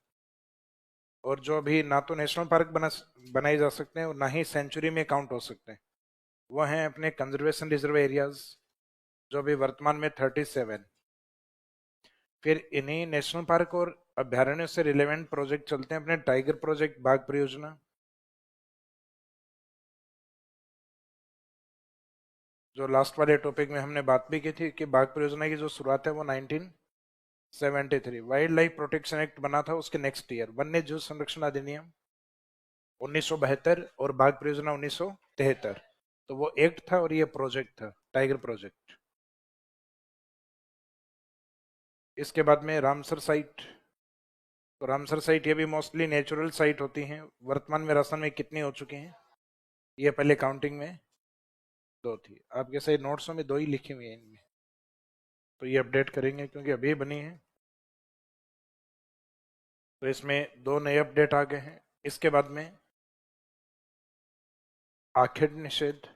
और जो अभी ना तो नेशनल पार्क बनाए जा सकते हैं और ना ही सेंचुरी में काउंट हो सकते हैं, वो हैं अपने कंजर्वेशन रिजर्व एरियाज, जो अभी वर्तमान में 37। फिर इन्हीं नेशनल पार्क और अभ्यारण्यों से रिलेवेंट प्रोजेक्ट चलते हैं अपने टाइगर प्रोजेक्ट, बाघ परियोजना। जो लास्ट वाले टॉपिक में हमने बात भी की थी कि बाघ परियोजना की जो शुरुआत है वो 1973 वाइल्ड लाइफ प्रोटेक्शन एक्ट बना था, उसके नेक्स्ट ईयर वन्य जीव संरक्षण अधिनियम 1972 और बाघ परियोजना 1973। तो वो एक्ट था और ये प्रोजेक्ट था, टाइगर प्रोजेक्ट। इसके बाद में रामसर साइट। तो रामसर साइट ये भी मोस्टली नेचुरल साइट होती हैं। वर्तमान में राजस्थान में कितनी हो चुकी हैं? ये पहले काउंटिंग में 2 थी, आपके सही नोट्सों में 2 ही लिखी हुई है इनमें, तो ये अपडेट करेंगे क्योंकि अभी बनी है। तो इसमें 2 नए अपडेट आ गए हैं। इसके बाद में आखेट निषेध।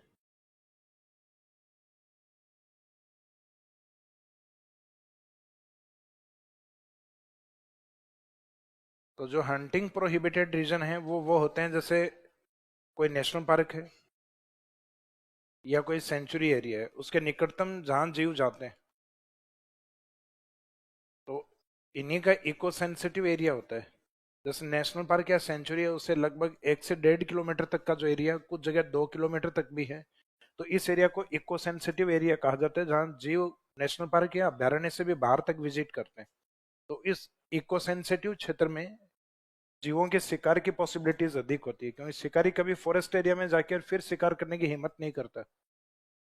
तो जो हंटिंग प्रोहिबिटेड रीजन है वो होते हैं, जैसे कोई नेशनल पार्क है या कोई सेंचुरी एरिया है, उसके निकटतम जहां जीव जाते हैं, तो इन्हीं का इको सेंसिटिव एरिया होता है। जैसे नेशनल पार्क या सेंचुरी है, उससे लगभग 1 से 1.5 किलोमीटर तक का जो एरिया, कुछ जगह 2 किलोमीटर तक भी है, तो इस एरिया को इको सेंसिटिव एरिया कहा जाता है, जहां जीव नेशनल पार्क या अभ्यारण्य से भी बाहर तक विजिट करते हैं। तो इस इको सेंसिटिव क्षेत्र में जीवों के शिकार की पॉसिबिलिटीज अधिक होती है, क्योंकि शिकारी कभी फॉरेस्ट एरिया में जाकर फिर शिकार करने की हिम्मत नहीं करता।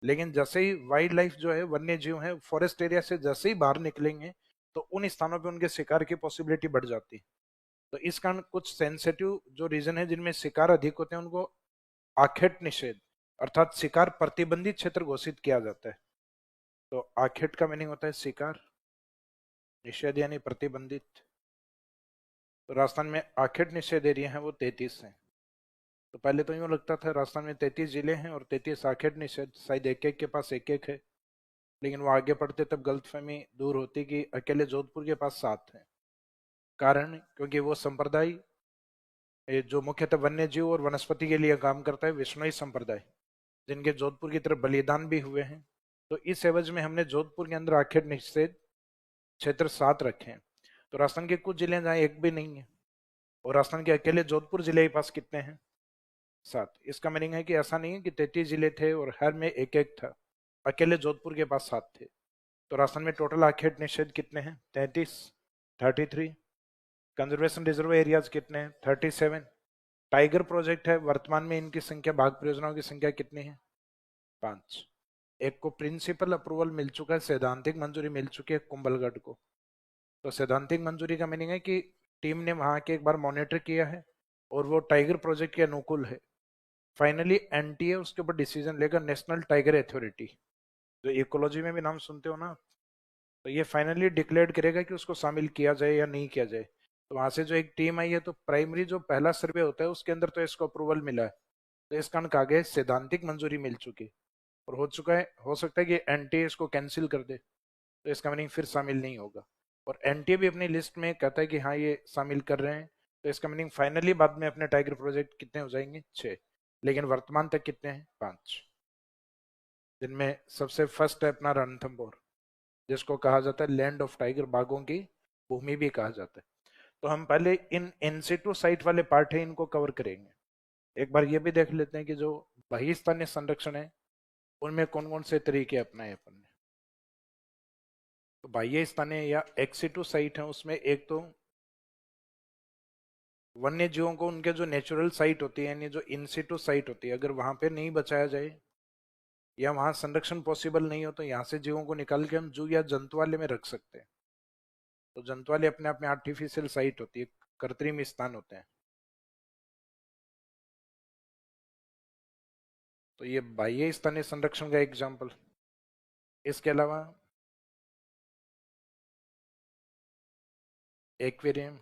लेकिन जैसे ही वाइल्ड लाइफ जो है, वन्य जीव है, फॉरेस्ट एरिया से जैसे ही बाहर निकलेंगे तो उन स्थानों पे उनके शिकार की पॉसिबिलिटी बढ़ जाती है। तो इस कारण कुछ सेंसिटिव जो रीजन है जिनमें शिकार अधिक होते हैं, उनको आखेट निषेध अर्थात शिकार प्रतिबंधित क्षेत्र घोषित किया जाता है। तो आखेट का मीनिंग होता है शिकार, निषेध यानी प्रतिबंधित। तो राजस्थान में आखेट निषेध एरिया है वो 33 है। तो पहले तो यूं लगता था राजस्थान में 33 जिले हैं और 33 आखेट निषेध, शायद एक एक के पास एक एक है, लेकिन वो आगे पढ़ते तब गलतफहमी दूर होती कि अकेले जोधपुर के पास 7 है। कारण क्योंकि वो संप्रदाय जो मुख्यतः वन्य जीव और वनस्पति के लिए काम करता है, विश्नोई संप्रदाय, जिनके जोधपुर की तरफ बलिदान भी हुए हैं। तो इस एवज में हमने जोधपुर के अंदर आखेट निषेध क्षेत्र 7 रखे हैं। तो राजस्थान के कुछ जिले जहाँ एक भी नहीं है, और राजस्थान के अकेले जोधपुर जिले के पास कितने हैं? 7। इसका मीनिंग है कि ऐसा नहीं है कि 33 जिले थे और हर में एक एक था, अकेले जोधपुर के पास 7 थे। तो राजस्थान में टोटल आखेट निषेध कितने हैं? 33, 33। कंजर्वेशन रिजर्व एरियाज कितने हैं? 37। टाइगर प्रोजेक्ट है, वर्तमान में इनकी संख्या, बाघ परियोजनाओं की संख्या कितनी है? 5। एक को प्रिंसिपल अप्रूवल मिल चुका है, सैद्धांतिक मंजूरी मिल चुकी है कुंभलगढ़ को। तो सैद्धांतिक मंजूरी का मीनिंग है कि टीम ने वहां के एक बार मॉनिटर किया है और वो टाइगर प्रोजेक्ट के अनुकूल है। फाइनली एनटीए उसके ऊपर डिसीजन लेकर, नेशनल टाइगर अथॉरिटी, जो इकोलॉजी में भी नाम सुनते हो ना, तो ये फाइनली डिक्लेयर करेगा कि उसको शामिल किया जाए या नहीं किया जाए। तो वहां से जो एक टीम आई है, तो प्राइमरी जो पहला सर्वे होता है उसके अंदर तो इसको अप्रूवल मिला है, तो इस कारण कहा गया सैद्धांतिक मंजूरी मिल चुकी और हो चुका है। हो सकता है कि एनटीए इसको कैंसिल कर दे, तो इसका मीनिंग फिर शामिल नहीं होगा। और एनटीए भी अपनी लिस्ट में कहता है कि हाँ ये शामिल कर रहे हैं, तो इसका मीनिंग फाइनली बाद में अपने टाइगर प्रोजेक्ट कितने हो जाएंगे? 6। लेकिन वर्तमान तक कितने हैं? 5, जिनमें सबसे फर्स्ट है अपना रणथंभौर, जिसको कहा जाता है लैंड ऑफ टाइगर, बाघों की भूमि भी कहा जाता है। तो हम पहले इन इनसिटू साइट वाले पार्ट है इनको कवर करेंगे। एक बार ये भी देख लेते हैं कि जो बहिस्थानीय संरक्षण है उनमें कौन कौन से तरीके अपनाए अपन ने। तो बाह्य स्थानीय या एक्सिटू साइट है, उसमें एक तो वन्य जीवों को उनके जो नेचुरल साइट होती है, यानी जो इनसिटू साइट होती है, अगर वहां पे नहीं बचाया जाए या वहां संरक्षण पॉसिबल नहीं हो, तो यहाँ से जीवों को निकाल के हम जू या जंतुआलय में रख सकते हैं। तो जंतुआलय अपने आप में आर्टिफिशियल साइट होती है, कृत्रिम स्थान होते हैं। तो ये बाह्य स्थानीय संरक्षण का एग्जाम्पल। इसके अलावा एक्वेरियम,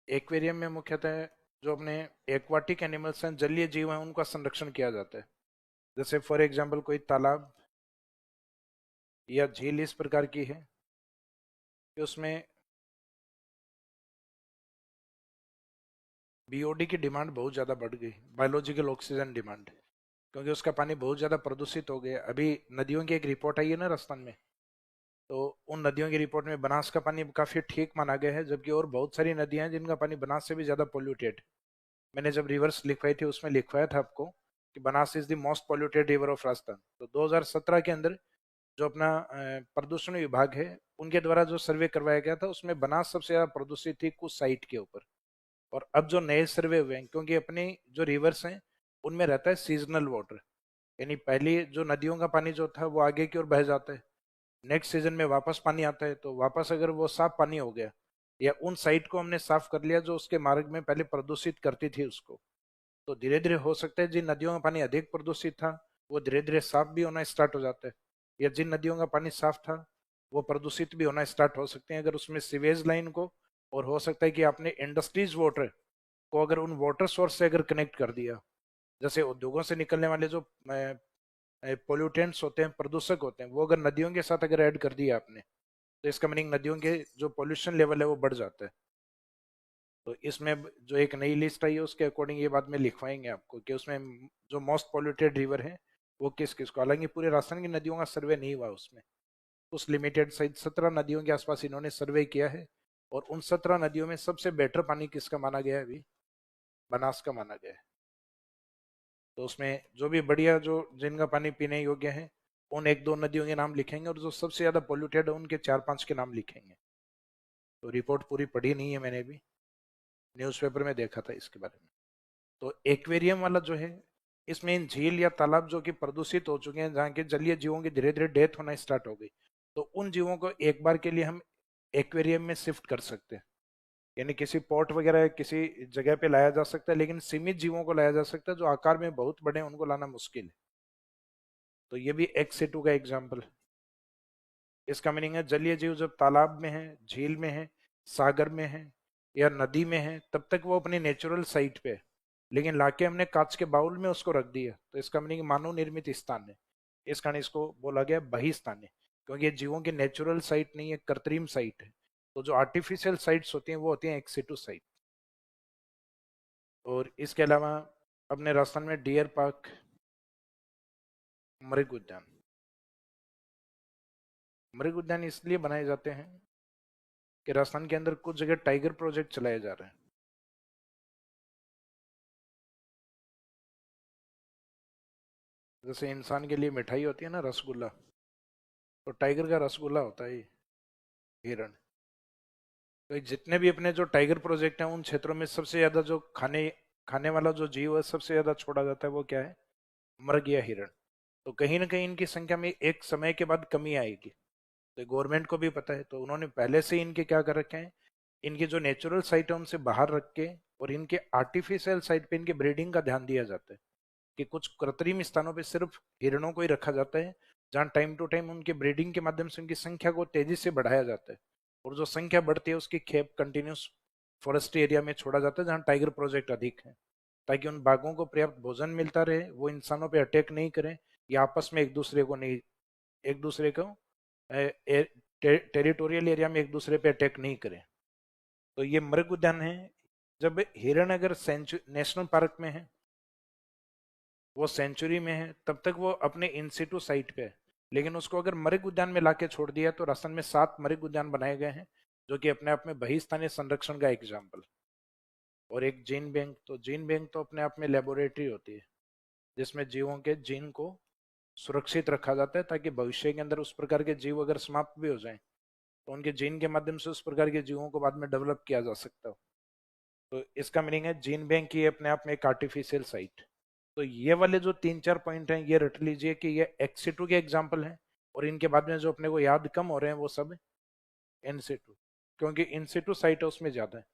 एक्वेरियम में मुख्यतः जो अपने एक्वाटिक एनिमल्स हैं, जलीय जीव हैं, उनका संरक्षण किया जाता है। जैसे फॉर एग्जाम्पल कोई तालाब या झील इस प्रकार की है कि उसमें बीओडी की डिमांड बहुत ज़्यादा बढ़ गई, बायोलॉजिकल ऑक्सीजन डिमांड, क्योंकि उसका पानी बहुत ज़्यादा प्रदूषित हो गया। अभी नदियों की एक रिपोर्ट आई है ना राजस्थान में, तो उन नदियों की रिपोर्ट में बनास का पानी काफ़ी ठीक माना गया है, जबकि और बहुत सारी नदियां हैं जिनका पानी बनास से भी ज़्यादा पोल्यूटेड। मैंने जब रिवर्स लिखवाई थी उसमें लिखवाया था आपको कि Banas is the most polluted river of Rajasthan. तो 2017 के अंदर जो अपना प्रदूषण विभाग है उनके द्वारा जो सर्वे करवाया गया था उसमें बनास सबसे ज़्यादा प्रदूषित थी कुछ साइट के ऊपर। और अब जो नए सर्वे हुए हैं, क्योंकि अपनी जो रिवर्स हैं उनमें रहता है सीजनल वाटर, यानी पहली जो नदियों का पानी जो था वो आगे की ओर बह जाता है, नेक्स्ट सीजन में वापस पानी आता है, तो वापस अगर वो साफ पानी हो गया या उन साइट को हमने साफ कर लिया जो उसके मार्ग में पहले प्रदूषित करती थी उसको, तो धीरे धीरे हो सकता है जिन नदियों का पानी अधिक प्रदूषित था वो धीरे धीरे साफ भी होना स्टार्ट हो जाता है, या जिन नदियों का पानी साफ था वो प्रदूषित भी होना स्टार्ट हो सकते हैं अगर उसमें सीवेज लाइन को, और हो सकता है कि आपने इंडस्ट्रीज वाटर को अगर उन वाटर सोर्स से अगर कनेक्ट कर दिया, जैसे उद्योगों से निकलने वाले जो पोल्यूटेंट्स होते हैं, प्रदूषक होते हैं, वो अगर नदियों के साथ अगर ऐड कर दिया आपने, तो इसका मीनिंग नदियों के जो पोल्यूशन लेवल है वो बढ़ जाता है। तो इसमें जो एक नई लिस्ट आई है उसके अकॉर्डिंग ये बात में लिखवाएंगे आपको कि उसमें जो मोस्ट पोल्यूटेड रिवर है वो किस किस को, हालांकि पूरे राजस्थान की नदियों का सर्वे नहीं हुआ उसमें, उस लिमिटेड साइज 17 नदियों के आसपास इन्होंने सर्वे किया है, और उन 17 नदियों में सबसे बेटर पानी किसका माना गया है, अभी बनास का माना गया है। तो उसमें जो भी बढ़िया जो जिनका पानी पीने योग्य है उन एक दो नदियों के नाम लिखेंगे, और जो सबसे ज्यादा पोल्यूटेड है उनके 4-5 के नाम लिखेंगे। तो रिपोर्ट पूरी पढ़ी नहीं है मैंने भी, न्यूज़पेपर में देखा था इसके बारे में। तो एक्वेरियम वाला जो है इसमें इन झील या तालाब जो कि प्रदूषित हो चुके हैं, जहाँ के जलीय जीवों की धीरे धीरे डेथ होना स्टार्ट हो गई, तो उन जीवों को एक बार के लिए हम एक्वेरियम में शिफ्ट कर सकते हैं, यानी किसी पोर्ट वगैरह किसी जगह पे लाया जा सकता है, लेकिन सीमित जीवों को लाया जा सकता है, जो आकार में बहुत बड़े हैं उनको लाना मुश्किल है। तो ये भी एक्स2 का एग्जाम्पल। इसका मीनिंग है जलीय जीव जब तालाब में है, झील में है, सागर में है या नदी में है, तब तक वो अपनी नेचुरल साइट पे है, लेकिन लाके हमने कांच के बाउल में उसको रख दिया, तो इसका मीनिंग मानव निर्मित स्थान है। इस कारण इसको बोला गया बहिस्थान है, क्योंकि ये जीवों की नेचुरल साइट नहीं है, कृत्रिम साइट है। तो जो आर्टिफिशियल साइट्स होती हैं वो होती हैं एक्सिटू साइट। और इसके अलावा अपने राजस्थान में डियर पार्क, मृग उद्यान, मृग उद्यान इसलिए बनाए जाते हैं कि राजस्थान के अंदर कुछ जगह टाइगर प्रोजेक्ट चलाए जा रहे हैं। जैसे इंसान के लिए मिठाई होती है ना रसगुल्ला, तो टाइगर का रसगुल्ला होता है ये हिरण। तो ये जितने भी अपने जो टाइगर प्रोजेक्ट हैं उन क्षेत्रों में सबसे ज्यादा जो खाने खाने वाला जो जीव है सबसे ज्यादा छोड़ा जाता है वो क्या है, मृग या हिरण। तो कहीं ना कहीं इनकी संख्या में एक समय के बाद कमी आएगी, तो गवर्नमेंट को भी पता है, तो उन्होंने पहले से इनके क्या कर रखे हैं, इनके जो नेचुरल साइट है उनसे बाहर रख के और इनके आर्टिफिशियल साइट पे इनके ब्रीडिंग का ध्यान दिया जाता है, कि कुछ कृत्रिम स्थानों पे सिर्फ हिरणों को ही रखा जाता है, जहाँ टाइम टू टाइम उनके ब्रीडिंग के माध्यम से उनकी संख्या को तेजी से बढ़ाया जाता है, और जो संख्या बढ़ती है उसकी खेप कंटिन्यूस फॉरेस्ट्री एरिया में छोड़ा जाता है जहाँ टाइगर प्रोजेक्ट अधिक है, ताकि उन बाघों को पर्याप्त भोजन मिलता रहे, वो इंसानों पे अटैक नहीं करें या आपस में एक दूसरे को नहीं, एक दूसरे को टेरिटोरियल एरिया में एक दूसरे पे अटैक नहीं करें। तो ये मृग उद्यान है। जब हिरण अगर नेशनल पार्क में है, वो सेंचुरी में है, तब तक वो अपने इंसिटू साइट पे है, लेकिन उसको अगर मृग उद्यान में लाके छोड़ दिया तो राजस्थान में 7 मृग उद्यान बनाए गए हैं, जो कि अपने आप में बहिस्थानीय संरक्षण का एग्जाम्पल। और एक जीन बैंक, तो जीन बैंक तो अपने आप में लेबोरेटरी होती है जिसमें जीवों के जीन को सुरक्षित रखा जाता है, ताकि भविष्य के अंदर उस प्रकार के जीव अगर समाप्त भी हो जाएं तो उनके जीन के माध्यम से उस प्रकार के जीवों को बाद में डेवलप किया जा सकता हो। तो इसका मीनिंग है जीन बैंक की अपने आप में एक आर्टिफिशियल साइट। तो ये वाले जो 3-4 पॉइंट हैं ये रट लीजिए कि ये एक्सिटू के एग्जाम्पल हैं, और इनके बाद में जो अपने को याद कम हो रहे हैं वो सब इनसिटू, क्योंकि इनसिटू साइट है उसमें ज्यादा है।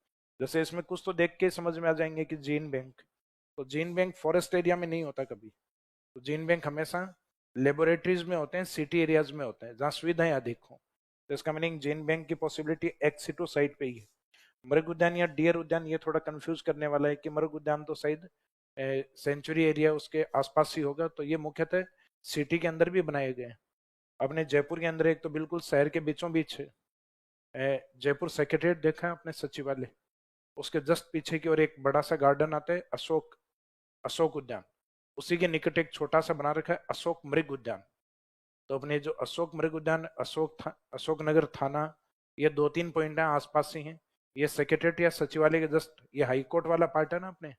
जैसे इसमें कुछ तो देख के समझ में आ जाएंगे कि जीन बैंक, तो जीन बैंक फॉरेस्ट एरिया में नहीं होता कभी, तो जीन बैंक हमेशा लेबोरेटरीज में होते हैं, सिटी एरियाज में होते हैं जहाँ सुविधाएं अधिक हो। तो इसका मीनिंग जीन बैंक की पॉसिबिलिटी एक्सिटू साइट पे ही है। मृग उद्यान या डियर उद्यान ये थोड़ा कंफ्यूज करने वाला है कि मृग उद्यान तो शायद सेंचुरी एरिया उसके आसपास ही होगा, तो ये मुख्यतः सिटी के अंदर भी बनाए गए हैं। अपने जयपुर के अंदर एक तो बिल्कुल शहर के बीचों बीच है, जयपुर सेक्रेटरीट देखा है अपने सचिवालय, उसके जस्ट पीछे की ओर एक बड़ा सा गार्डन आता है, अशोक अशोक उद्यान। उसी के निकट एक छोटा सा बना रखा है अशोक मृग उद्यान। तो अपने जो अशोक मृग उद्यान, अशोक नगर थाना, ये 2-3 पॉइंट है आसपास से हैं। ये सेक्रेटरीट या सचिवालय के जस्ट, ये हाई कोर्ट वाला पार्ट है ना अपने,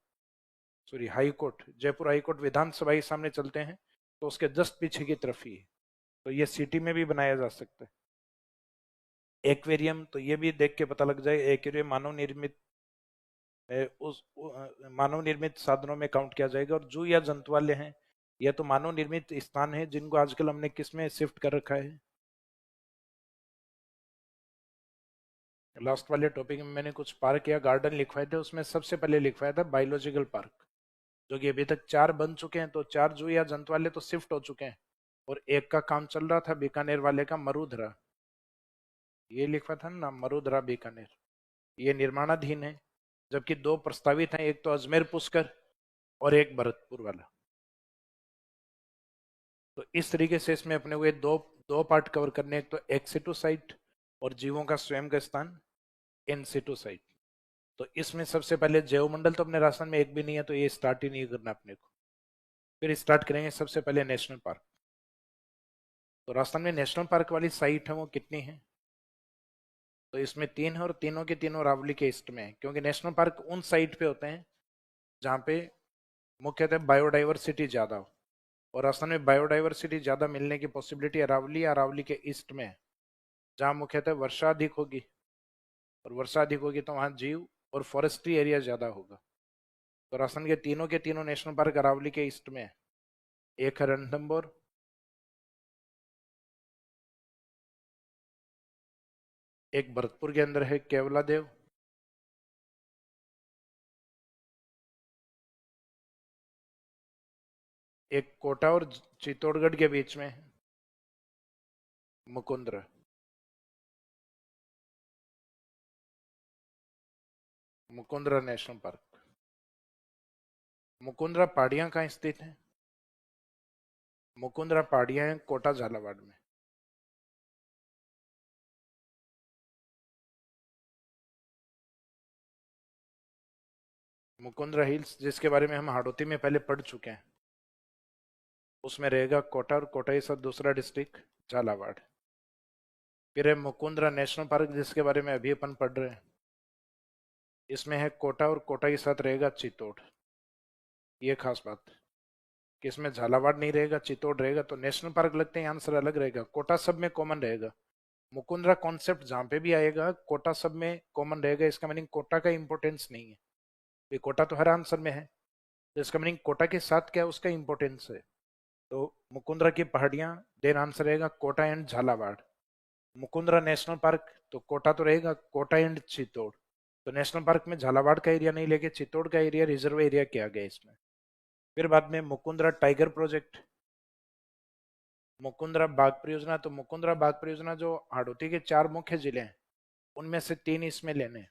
sorry high court, Jaipur high court Vidhan Sabha के सामने चलते हैं तो उसके जस्ट पीछे की तरफ ही है। तो ये सिटी में भी बनाया जा सकता है। एक्वेरियम, तो ये भी देख के पता लग जाए, एक्वेरियम मानव निर्मित साधनों में काउंट किया जाएगा। और जू या जंतुआलय हैं, यह तो मानव निर्मित स्थान है जिनको आजकल हमने किस में शिफ्ट कर रखा है। लास्ट वाले टॉपिक में मैंने कुछ पार्क या गार्डन लिखवाए थे, उसमें सबसे पहले लिखवाया था बायोलॉजिकल पार्क, जो कि अभी तक 4 बन चुके हैं। तो 4 जू या जंतुआलय तो शिफ्ट हो चुके हैं, और एक का काम चल रहा था बीकानेर वाले का, मरुधरा, ये लिखवा था ना मरुधरा बीकानेर, ये निर्माणाधीन है। जबकि 2 प्रस्तावित हैं, एक तो अजमेर पुष्कर और एक भरतपुर वाला। तो इस तरीके से इसमें अपने को ये दो पार्ट कवर करने, एक तो एक्स सिटू साइट और जीवों का स्वयं का स्थान इन सिटू साइट। तो इसमें सबसे पहले जैव मंडल तो अपने राजस्थान में एक भी नहीं है, तो ये स्टार्ट ही नहीं करना अपने को। फिर स्टार्ट करेंगे सबसे पहले नेशनल पार्क। तो राजस्थान में नेशनल पार्क वाली साइट है वो कितनी है, तो इसमें 3 है, और तीनों के तीनों रावली के ईस्ट में है। क्योंकि नेशनल पार्क उन साइट पे होते हैं जहाँ पे मुख्यतः बायोडाइवर्सिटी ज़्यादा हो, और राजस्थान में बायोडाइवर्सिटी ज़्यादा मिलने की पॉसिबिलिटी अरावली या अरावली के ईस्ट में है, जहाँ मुख्यतः वर्षा अधिक होगी, और वर्षा अधिक होगी तो वहाँ जीव और फॉरेस्ट्री एरिया ज़्यादा होगा। तो राजस्थान के तीनों नेशनल पार्क अरावली के ईस्ट में है। एक है रणथंभौर, एक भरतपुर के अंदर है केवलादेव, एक कोटा और चित्तौड़गढ़ के बीच में है मुकुंद्रा। Mukundra national park. मुकुंद्रा पहाड़ियां कहाँ स्थित हैं, मुकुंद्रा पहाड़ियां हैं कोटा झालावाड़ में। मुकुंद्रा हिल्स, जिसके बारे में हम हाड़ौती में पहले पढ़ चुके हैं, उसमें रहेगा कोटा, और कोटा के साथ दूसरा डिस्ट्रिक्ट झालावाड़। फिर है मुकुंद्रा नेशनल पार्क, जिसके बारे में अभी अपन पढ़ रहे हैं, इसमें है कोटा, और कोटा के साथ रहेगा चित्तौड़। ये खास बात कि इसमें झालावाड़ नहीं रहेगा, चित्तौड़ रहेगा। तो नेशनल पार्क लगते हैं आंसर अलग रहेगा, कोटा सब में कॉमन रहेगा। मुकुंद्रा कॉन्सेप्ट जहाँ पे भी आएगा कोटा सब में कॉमन रहेगा। इसका मीनिंग कोटा का इंपॉर्टेंस नहीं है, ये कोटा तो हर आंसर में है, तो इसका मीनिंग कोटा के साथ क्या है उसका इंपॉर्टेंस है। तो मुकुंद्रा की पहाड़ियां, देन आंसर रहेगा Kota and Jhalawar. Mukundra national park, तो कोटा तो रहेगा, कोटा एंड चित्तौड़। तो नेशनल पार्क में झालावाड़ का एरिया नहीं लेके चित्तौड़ का एरिया रिजर्व एरिया किया गया इसमें। फिर बाद में मुकुंद्रा टाइगर प्रोजेक्ट, मुकुंद्रा बाघ परियोजना। तो मुकुंद्रा बाघ परियोजना जो हाड़ौती के 4 मुख्य जिले हैं उनमें से 3 इसमें लेने हैं।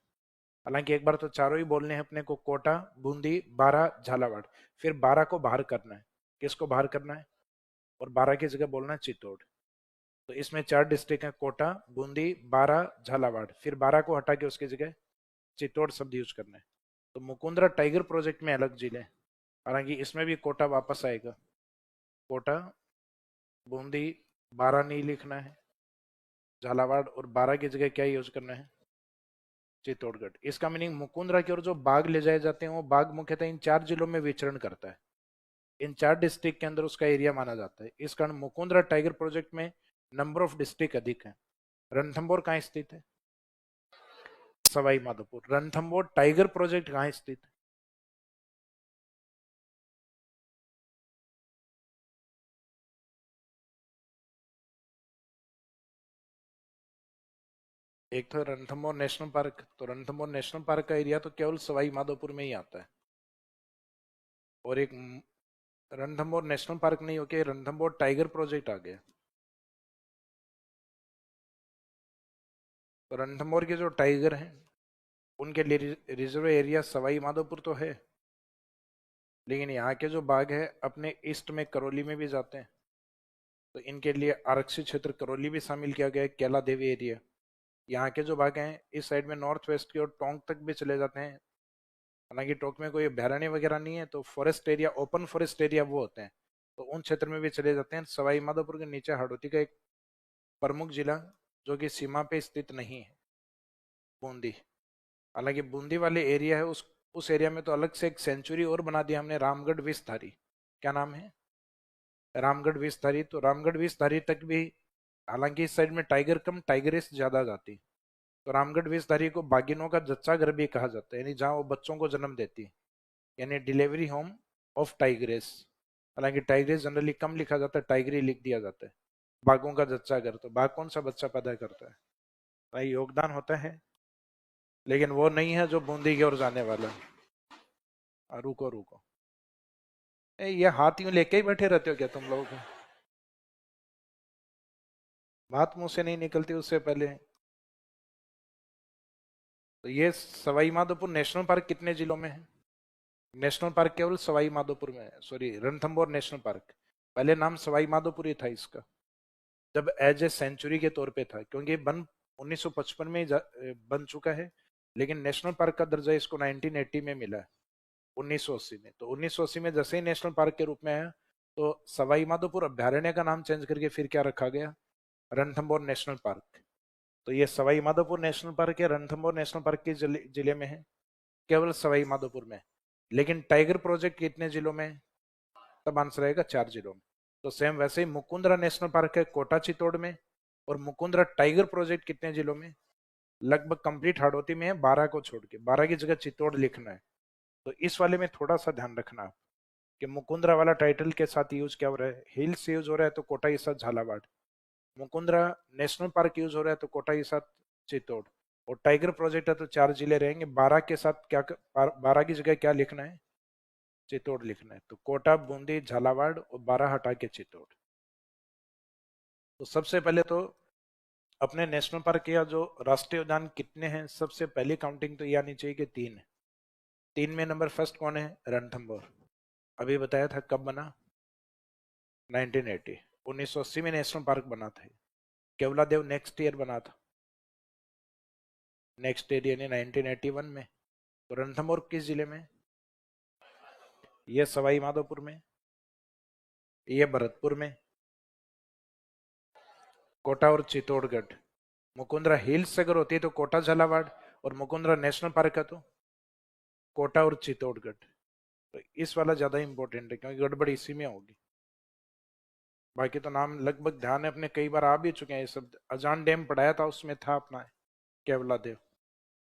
हालांकि एक बार तो चारों ही बोलने हैं अपने को, कोटा, बूंदी, बारा, झालावाड़। फिर बारा को बाहर करना है, किसको बाहर करना है, और बारा की जगह बोलना है चित्तौड़। तो इसमें 4 डिस्ट्रिक्ट हैं, कोटा, बूंदी, बारा, झालावाड़। फिर बारा को हटा के उसकी जगह चित्तौड़ शब्द यूज करना है। तो मुकुंद्रा टाइगर प्रोजेक्ट में अलग जिले, हालांकि इसमें भी कोटा वापस आएगा। कोटा, बूंदी, बारा नहीं लिखना है, झालावाड़ और बारा की जगह क्या यूज करना है, चित्तौड़गढ़। इसका मीनिंग मुकुंद्रा की ओर जो बाघ ले जाए जाते हैं वो बाघ मुख्यतः इन 4 जिलों में विचरण करता है, इन 4 डिस्ट्रिक्ट के अंदर उसका एरिया माना जाता है। इस कारण मुकुंद्रा टाइगर प्रोजेक्ट में नंबर ऑफ डिस्ट्रिक्ट अधिक है। रणथंभौर कहाँ स्थित है, सवाई माधोपुर। रणथंभौर टाइगर प्रोजेक्ट कहाँ स्थित है, एक तो रणथंभौर नेशनल पार्क। तो रणथंभौर नेशनल पार्क का एरिया तो केवल सवाई माधोपुर में ही आता है। और एक रणथंभौर नेशनल पार्क नहीं होके रणथंभौर टाइगर प्रोजेक्ट आ गया। तो रणथंभौर के जो टाइगर हैं उनके लिए रिजर्व एरिया सवाई माधोपुर तो है, लेकिन यहाँ के जो बाघ है अपने ईस्ट में करौली में भी जाते हैं, तो इनके लिए आरक्षित क्षेत्र करौली भी शामिल किया गया है, कैला देवी एरिया। यहाँ के जो बाघ हैं इस साइड में नॉर्थ वेस्ट की ओर टोंक तक भी चले जाते हैं। हालांकि टोंक में कोई अभ्यारण्य वगैरह नहीं है, तो forest area, open forest area वो होते हैं, तो उन क्षेत्र में भी चले जाते हैं। सवाई माधोपुर के नीचे हाड़ौती का एक प्रमुख जिला जो कि सीमा पे स्थित नहीं है, बूंदी। हालांकि बूंदी वाले एरिया है, उस एरिया में तो अलग से एक सेंचुरी और बना दिया हमने, रामगढ़ विषधारी। क्या नाम है? रामगढ़ विषधारी। तो रामगढ़ विषधारी तक भी, हालांकि इस साइड में टाइगर कम, टाइगरेस ज्यादा जाती, तो रामगढ़ विषधारी को बाघिनों का जच्चा घर भी कहा जाता है, यानी जहाँ वो बच्चों को जन्म देती है, यानी डिलीवरी होम ऑफ टाइगरेस। हालांकि टाइगरेस जनरली कम लिखा जाता है, टाइगरी लिख दिया जाता है। बाघों का जच्चा घर, तो बाघ कौन सा बच्चा पैदा करता है? भाई योगदान होता है, लेकिन वो नहीं है जो बूंदी की ओर जाने वाला है। रुको रुको, ये हाथ यूं लेके ही बैठे रहते हो क्या तुम लोग? बात मुंह से नहीं निकलती उससे पहले। तो ये सवाई माधोपुर नेशनल पार्क कितने जिलों में है? नेशनल पार्क केवल सवाई माधोपुर में है, सॉरी, रणथंभौर नेशनल पार्क। पहले नाम सवाई माधोपुर ही था इसका, जब एज ए सेंचुरी के तौर पे था, क्योंकि बन 1955 में बन चुका है, लेकिन नेशनल पार्क का दर्जा इसको 1980 में मिला है, 1980 में। तो 1980 में जैसे ही नेशनल पार्क के रूप में आया, तो सवाई माधोपुर अभ्यारण्य का नाम चेंज करके फिर क्या रखा गया? Ranthambore national park. तो ये सवाई माधोपुर नेशनल पार्क है, रणथंभौर नेशनल पार्क के जिले में है, केवल सवाई माधोपुर में। लेकिन टाइगर प्रोजेक्ट कितने जिलों में है? तब आंसर आएगा 4 जिलों में। तो सेम वैसे ही मुकुंदरा नेशनल पार्क है कोटा चित्तौड़ में, और मुकुंदरा टाइगर प्रोजेक्ट कितने जिलों में? लगभग कंप्लीट हाड़ौती में है, 12 को छोड़ के, 12 की जगह चित्तौड़ लिखना है। तो इस वाले में थोड़ा सा ध्यान रखना आप कि मुकुंदरा वाला टाइटल के साथ यूज क्या हो रहा है। हिल्स यूज हो रहा है तो कोटा के साथ Jhalawar, Mukundra national park use हो रहा है तो कोटा के साथ चित्तौड़, और टाइगर प्रोजेक्ट है तो 4 जिले रहेंगे। 12 के साथ क्या, 12 की जगह क्या लिखना है? चित्तौड़ लिखना है। तो कोटा, बूंदी, झालावाड़ और 12 हटा के चित्तौड़। तो सबसे पहले तो अपने नेशनल पार्क या जो राष्ट्रीय उद्यान कितने हैं, सबसे पहली काउंटिंग तो ये आनी चाहिए कि 3 है। 3 में नंबर फर्स्ट कौन है? रणथंभौर। अभी बताया था कब बना? 1980, 1980 में नेशनल पार्क बना था। केवलादेव नेक्स्ट ईयर बना था, नेक्स्ट ईयर यानी 1981 में। तो रणथंभौर किस जिले में? ये सवाई माधोपुर में, ये भरतपुर में, कोटा और चित्तौड़गढ़। मुकुंदरा हिल्स अगर होती है तो कोटा झालावाड़, और मुकुंदरा नेशनल पार्क है तो कोटा और चित्तौड़गढ़। तो इस वाला ज्यादा इंपॉर्टेंट है क्योंकि गड़बड़ इसी में होगी। बाकी तो नाम लगभग ध्यान है अपने, कई बार आ भी चुके हैं ये सब। अजान डैम पढ़ाया था, उसमें था अपना केवलादेव।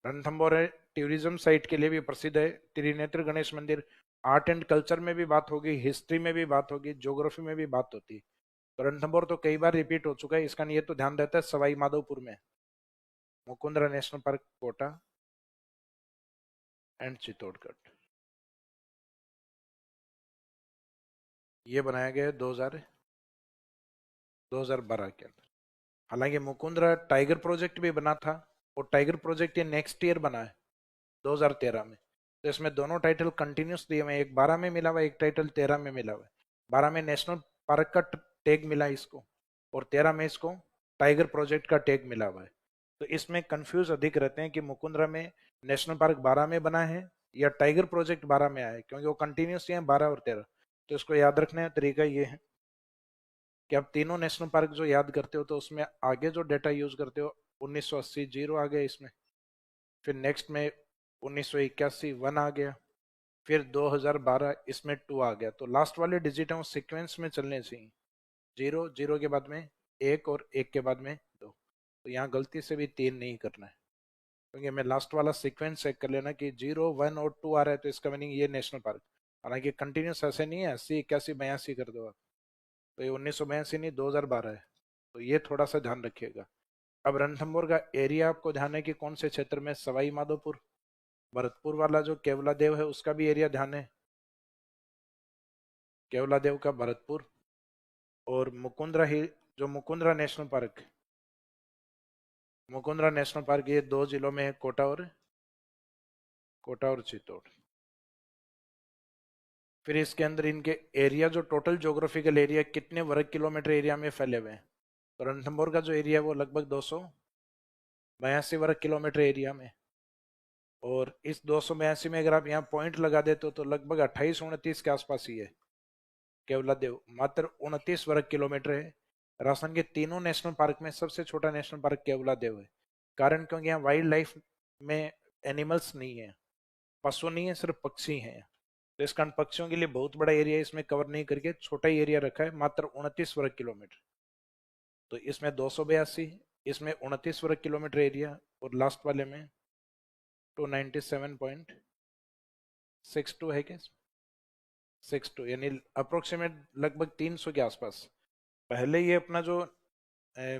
रणथंभौर है, टूरिज्म साइट के लिए भी प्रसिद्ध है। त्रिनेत्र गणेश मंदिर, आर्ट एंड कल्चर में भी बात होगी, हिस्ट्री में भी बात होगी, ज्योग्राफी में भी बात होती है। तो रणथंभौर तो कई बार रिपीट हो चुका है, इसका ये तो ध्यान रहता है सवाई माधोपुर में। Mukundra national park Kota and Chittorgarh. ये बनाया गया 2012 के अंदर। हालांकि मुकुंदरा टाइगर प्रोजेक्ट भी बना था, और टाइगर प्रोजेक्ट ये नेक्स्ट ईयर बना है 2013 में। तो इसमें दोनों टाइटल कंटिन्यूस दिए हुए हैं, एक 12 में मिला हुआ है, एक टाइटल 13 में मिला हुआ है। 12 में नेशनल पार्क का टैग मिला है इसको, और 13 में इसको टाइगर प्रोजेक्ट का टैग मिला हुआ है। तो इसमें कंफ्यूज अधिक रहते हैं कि मुकुंदरा में नेशनल पार्क 12 में बना है या टाइगर प्रोजेक्ट 12 में आया है, क्योंकि वो कंटिन्यूस है 12 और 13। तो इसको याद रखने का तरीका ये है कि आप तीनों नेशनल पार्क जो याद करते हो तो उसमें आगे जो डेटा यूज करते हो, 1980 जीरो आ गया इसमें, फिर नेक्स्ट में 1981 1 आ गया, फिर 2012 इसमें 2 आ गया। तो लास्ट वाले डिजिट है वो सीक्वेंस में चलने चाहिए, 0 0 के बाद में 1 और 1 के बाद में 2। तो यहाँ गलती से भी 3 नहीं करना है, क्योंकि मैं लास्ट वाला सीक्वेंस चेक कर लेना कि 0 1 और 2 आ रहा है तो इसका मीनिंग ये नेशनल पार्क। हालांकि कंटिन्यूस ऐसे नहीं है, 80 81 82 कर दो आप, तो ये 1982 नहीं 2012 है। तो ये थोड़ा सा ध्यान रखिएगा। अब रणथंभौर का एरिया आपको ध्यान है कि कौन से क्षेत्र में? सवाई माधोपुर। भरतपुर वाला जो केवलादेव है उसका भी एरिया ध्यान है, केवलादेव का भरतपुर। और मुकुंदरा ही, जो Mukundra national park, Mukundra national park ये 2 जिलों में है, कोटा और चित्तौड़। फिर इसके अंदर इनके एरिया, जो टोटल ज्योग्राफिकल एरिया कितने वर्ग किलोमीटर एरिया में फैले हुए हैं, तो रणथंभौर का जो एरिया है वो लगभग 82 वर्ग किलोमीटर एरिया में, और इस 282 में अगर आप यहाँ पॉइंट लगा देते हो तो लगभग 28-29 के आसपास ही है। केवलादेव मात्र 29 वर्ग किलोमीटर है। राजस्थान के तीनों नेशनल पार्क में सबसे छोटा नेशनल पार्क केवलादेव है। कारण क्योंकि यहाँ वाइल्ड लाइफ में एनिमल्स नहीं है, पशु नहीं है, सिर्फ पक्षी हैं। तो इस कारण पक्षियों के लिए बहुत बड़ा एरिया इसमें कवर नहीं करके छोटा ही एरिया रखा है, मात्र 29 वर्ग किलोमीटर। तो इसमें 282, इसमें 29 वर्ग किलोमीटर एरिया, और लास्ट वाले में 297.62 है क्या, 62, यानी अप्रोक्सीमेट लगभग 300 के आसपास। पहले ये अपना जो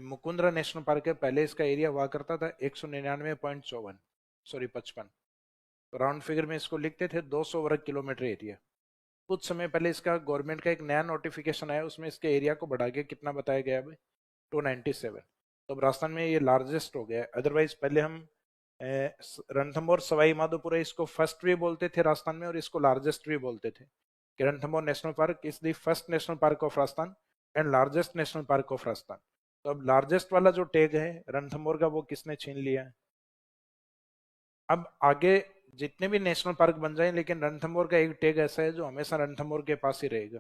मुकुंदरा नेशनल पार्क है, पहले इसका एरिया हुआ करता था 199.55, तो राउंड फिगर में इसको लिखते थे 200 वर्ग किलोमीटर एरिया। कुछ समय पहले इसका गवर्नमेंट का एक नया नोटिफिकेशन आया, उसमें इसके एरिया को बढ़ा के कितना बताया गया है, 297। तो अब राजस्थान में ये लार्जेस्ट हो गया है। अदरवाइज पहले हम रणथंभौर सवाई माधोपुर इसको फर्स्ट भी बोलते थे राजस्थान में, और इसको लार्जेस्ट भी बोलते थे कि Ranthambore national park is the first national park of Rajasthan and largest national park of Rajasthan. तो अब लार्जेस्ट वाला जो टैग है रणथंभौर का, वो किसने छीन लिया है। अब आगे जितने भी नेशनल पार्क बन जाए, लेकिन रणथंभौर का एक टैग ऐसा है जो हमेशा रणथंभौर के पास ही रहेगा,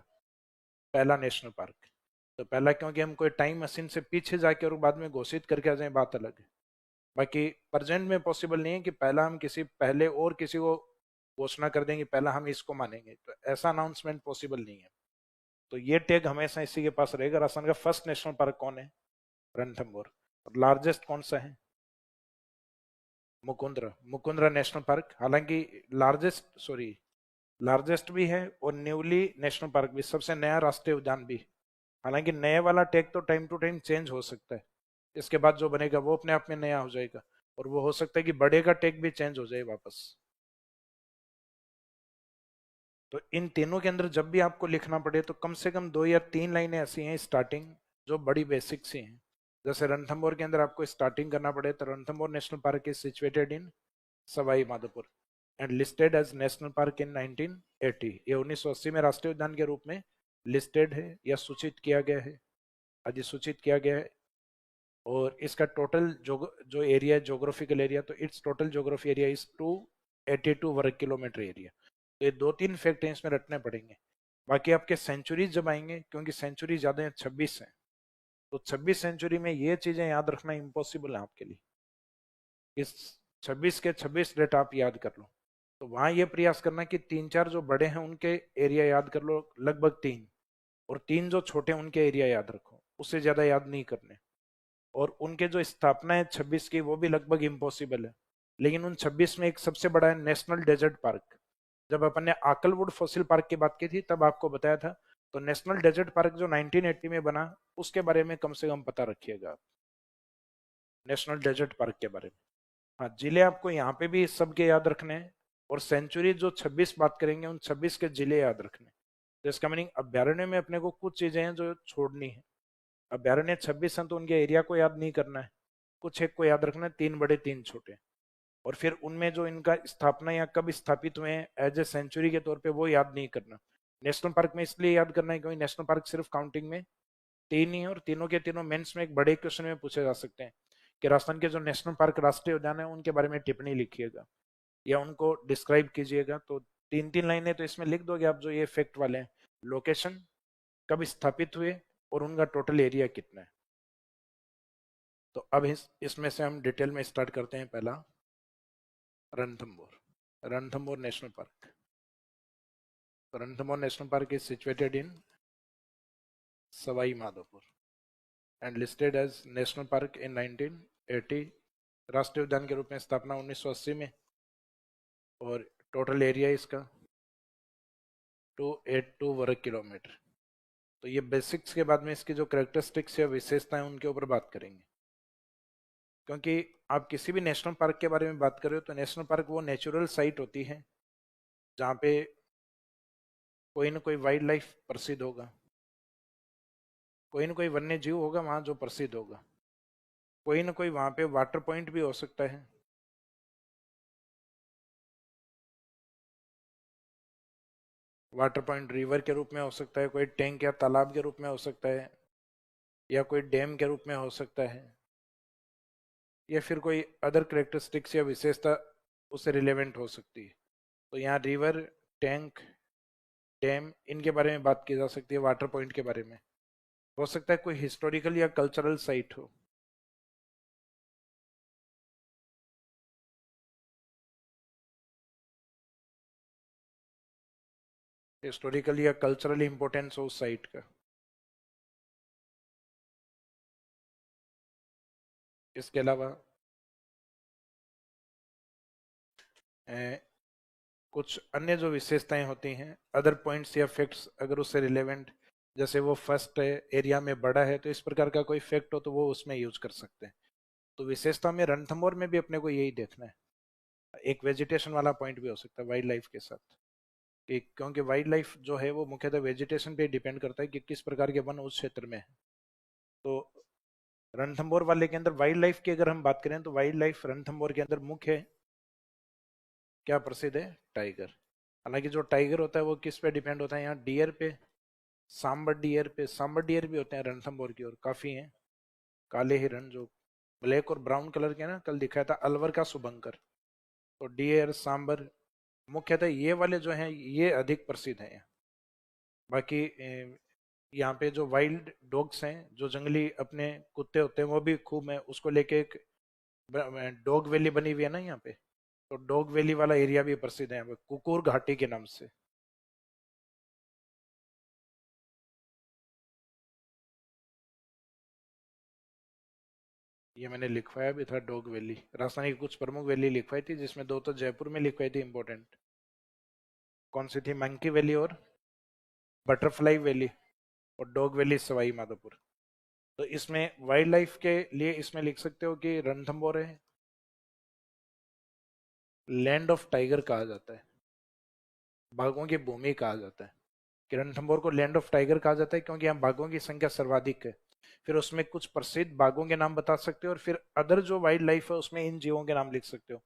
पहला नेशनल पार्क। तो पहला क्योंकि हम कोई टाइम मशीन से पीछे जाके और बाद में घोषित करके आ जाए, बात अलग है। बाकी प्रेजेंट में पॉसिबल नहीं है कि पहला हम किसी पहले और किसी को घोषणा कर देंगे पहला हम इसको मानेंगे, तो ऐसा अनाउंसमेंट पॉसिबल नहीं है। तो ये टैग हमेशा इसी के पास रहेगा। राजस्थान का फर्स्ट नेशनल पार्क कौन है, रणथंभौर। और लार्जेस्ट कौन सा है, मुकुंदरा नेशनल पार्क। हालांकि लार्जेस्ट भी है और न्यूली नेशनल पार्क भी, सबसे नया राष्ट्रीय उद्यान भी। हालांकि नए वाला टैग तो टाइम टू टाइम चेंज हो सकता है, इसके बाद जो बनेगा वो अपने आप में नया हो जाएगा, और वो हो सकता है कि बड़े का टैग भी चेंज हो जाए वापस। तो इन तीनों के अंदर जब भी आपको लिखना पड़े तो कम से कम 2 या 3 लाइनें ऐसी हैं स्टार्टिंग जो बड़ी बेसिक सी हैं। जैसे रणथंभौर के अंदर आपको स्टार्टिंग करना पड़े तो Ranthambore national park is situated in Sawai Madhopur and listed as national park in 1980। ये 1980 में राष्ट्रीय उद्यान के रूप में लिस्टेड है या सूचित किया गया है, अधिसूचित किया गया है। और इसका टोटल जो एरिया है, जोग्राफिकल एरिया, तो it's total geography area is 282 वर्ग किलोमीटर एरिया। तो ये 2-3 फैक्ट हैं इसमें रटने पड़ेंगे। बाकी आपके सेंचुरीज जब आएंगे, क्योंकि सेंचुरी ज्यादा है 26 है, तो 26 सेंचुरी में ये चीजें याद रखना इम्पॉसिबल है आपके लिए। इस 26 के 26 डेट आप याद कर लो, तो वहां ये प्रयास करना कि 3-4 जो बड़े हैं उनके एरिया याद कर लो, लगभग 3, और 3 जो छोटे हैं उनके एरिया याद रखो, उससे ज्यादा याद नहीं करने। और उनके जो स्थापना है 26 की वो भी लगभग इम्पॉसिबल है। लेकिन उन 26 में एक सबसे बड़ा है नेशनल डेजर्ट पार्क। जब अपन ने आकलवुड फॉसिल पार्क की बात की थी तब आपको बताया था, तो नेशनल डेजर्ट पार्क जो 1980 में बना उसके बारे में कम से कम पता रखिएगा, नेशनल डेजर्ट पार्क के बारे में। हाँ, जिले आपको यहाँ पे भी सबके याद रखने हैं, और सेंचुरी जो 26 बात करेंगे उन 26 के जिले याद रखने। तो इसका मीनिंग अभ्यारण्य में अपने को कुछ चीजें हैं जो छोड़नी है। अभ्यारण्य 26 हैं तो उनके एरिया को याद नहीं करना है, कुछ एक को याद रखना है, 3 बड़े 3 छोटे। और फिर उनमें जो इनका स्थापना या कब स्थापित हुए हैं एज ए सेंचुरी के तौर पे वो याद नहीं करना। नेशनल पार्क में इसलिए याद करना है क्योंकि नेशनल पार्क सिर्फ काउंटिंग में 3 ही है, और तीनों के तीनों मेंस में एक बड़े क्वेश्चन में पूछे जा सकते हैं कि राजस्थान के जो नेशनल पार्क राष्ट्रीय उद्यान है उनके बारे में टिप्पणी लिखिएगा या उनको डिस्क्राइब कीजिएगा। तो 3-3 लाइनें तो इसमें लिख दोगे आप जो ये फैक्ट वाले हैं, लोकेशन, कब स्थापित हुए, और उनका टोटल एरिया कितना है। तो अब इसमें से हम डिटेल में स्टार्ट करते हैं। पहला Ranthambore national park. Ranthambore national park is situated in Sawai Madhopur and listed as national park in 1980। राष्ट्रीय उद्यान के रूप में स्थापना 1980 में, और टोटल एरिया इसका 282 वर्ग किलोमीटर। तो ये बेसिक्स के बाद में इसकी जो कैरेक्टरिस्टिक्स या विशेषताएं उनके ऊपर बात करेंगे। क्योंकि आप किसी भी नेशनल पार्क के बारे में बात कर रहे हो तो नेशनल पार्क वो नेचुरल साइट होती है जहाँ पे कोई ना कोई वाइल्ड लाइफ प्रसिद्ध होगा, कोई ना कोई वन्य जीव होगा वहाँ जो प्रसिद्ध होगा, कोई ना कोई वहाँ पे वाटर पॉइंट भी हो सकता है, वाटर पॉइंट रिवर के रूप में हो सकता है, कोई टैंक या तालाब के रूप में हो सकता है, या कोई डैम के रूप में हो सकता है, या फिर कोई अदर करेक्टरिस्टिक्स या विशेषता उससे रिलेवेंट हो सकती है। तो यहाँ रिवर, टैंक, डैम, इनके बारे में बात की जा सकती है। वाटर पॉइंट के बारे में हो सकता है कोई हिस्टोरिकल या कल्चरल साइट हो। हिस्टोरिकल या कल्चरल इंपॉर्टेंस हो उस साइट का। इसके अलावा कुछ अन्य जो विशेषताएं होती हैं, अदर पॉइंट्स या फैक्ट्स अगर उससे रिलेवेंट, जैसे वो फर्स्ट एरिया में बड़ा है तो इस प्रकार का कोई फैक्ट हो तो वो उसमें यूज कर सकते हैं। तो विशेषता में रणथंभौर में भी अपने को यही देखना है। एक वेजिटेशन वाला पॉइंट भी हो सकता है वाइल्ड लाइफ के साथ, कि क्योंकि वाइल्ड लाइफ जो है वो मुख्यतः वेजिटेशन पे डिपेंड करता है कि किस प्रकार के वन उस क्षेत्र में है। तो रणथंभौर वाले के अंदर वाइल्ड लाइफ की अगर हम बात करें तो वाइल्ड लाइफ रणथंभौर के अंदर मुख्य क्या प्रसिद्ध है? टाइगर। हालांकि जो टाइगर होता है वो किस पे डिपेंड होता है? यहाँ डियर पे, सांबर डियर पे। सांबर डियर भी होते हैं रणथंभौर की और काफी हैं। काले हिरण जो ब्लैक और ब्राउन कलर के ना, कल दिखाया था अलवर का शुभंकर। तो डियर, सांबर, मुख्यतः ये वाले जो हैं ये अधिक प्रसिद्ध हैं। बाकी यहाँ पे जो वाइल्ड डॉग्स हैं, जो जंगली अपने कुत्ते होते हैं वो भी खूब है। उसको लेके एक डॉग वैली बनी हुई है ना यहाँ पे, तो डॉग वैली वाला एरिया भी प्रसिद्ध है कुकुर घाटी के नाम से। ये मैंने लिखवाया भी था, डॉग वैली। राजस्थान की कुछ प्रमुख वैली लिखवाई थी, जिसमें दो तो जयपुर में लिखवाई थी इंपॉर्टेंट। कौन सी थी? मंकी वैली और बटरफ्लाई वैली, और डॉग वैली सवाई माधोपुर। तो इसमें वाइल्ड लाइफ के लिए इसमें लिख सकते हो कि रणथंभौर है लैंड ऑफ टाइगर कहा जाता है, बाघों की भूमि कहा जाता है। कि रणथंभौर को लैंड ऑफ टाइगर कहा जाता है क्योंकि यहाँ बाघों की संख्या सर्वाधिक है। फिर उसमें कुछ प्रसिद्ध बाघों के नाम बता सकते हो, और फिर अदर जो वाइल्ड लाइफ है उसमें इन जीवों के नाम लिख सकते हो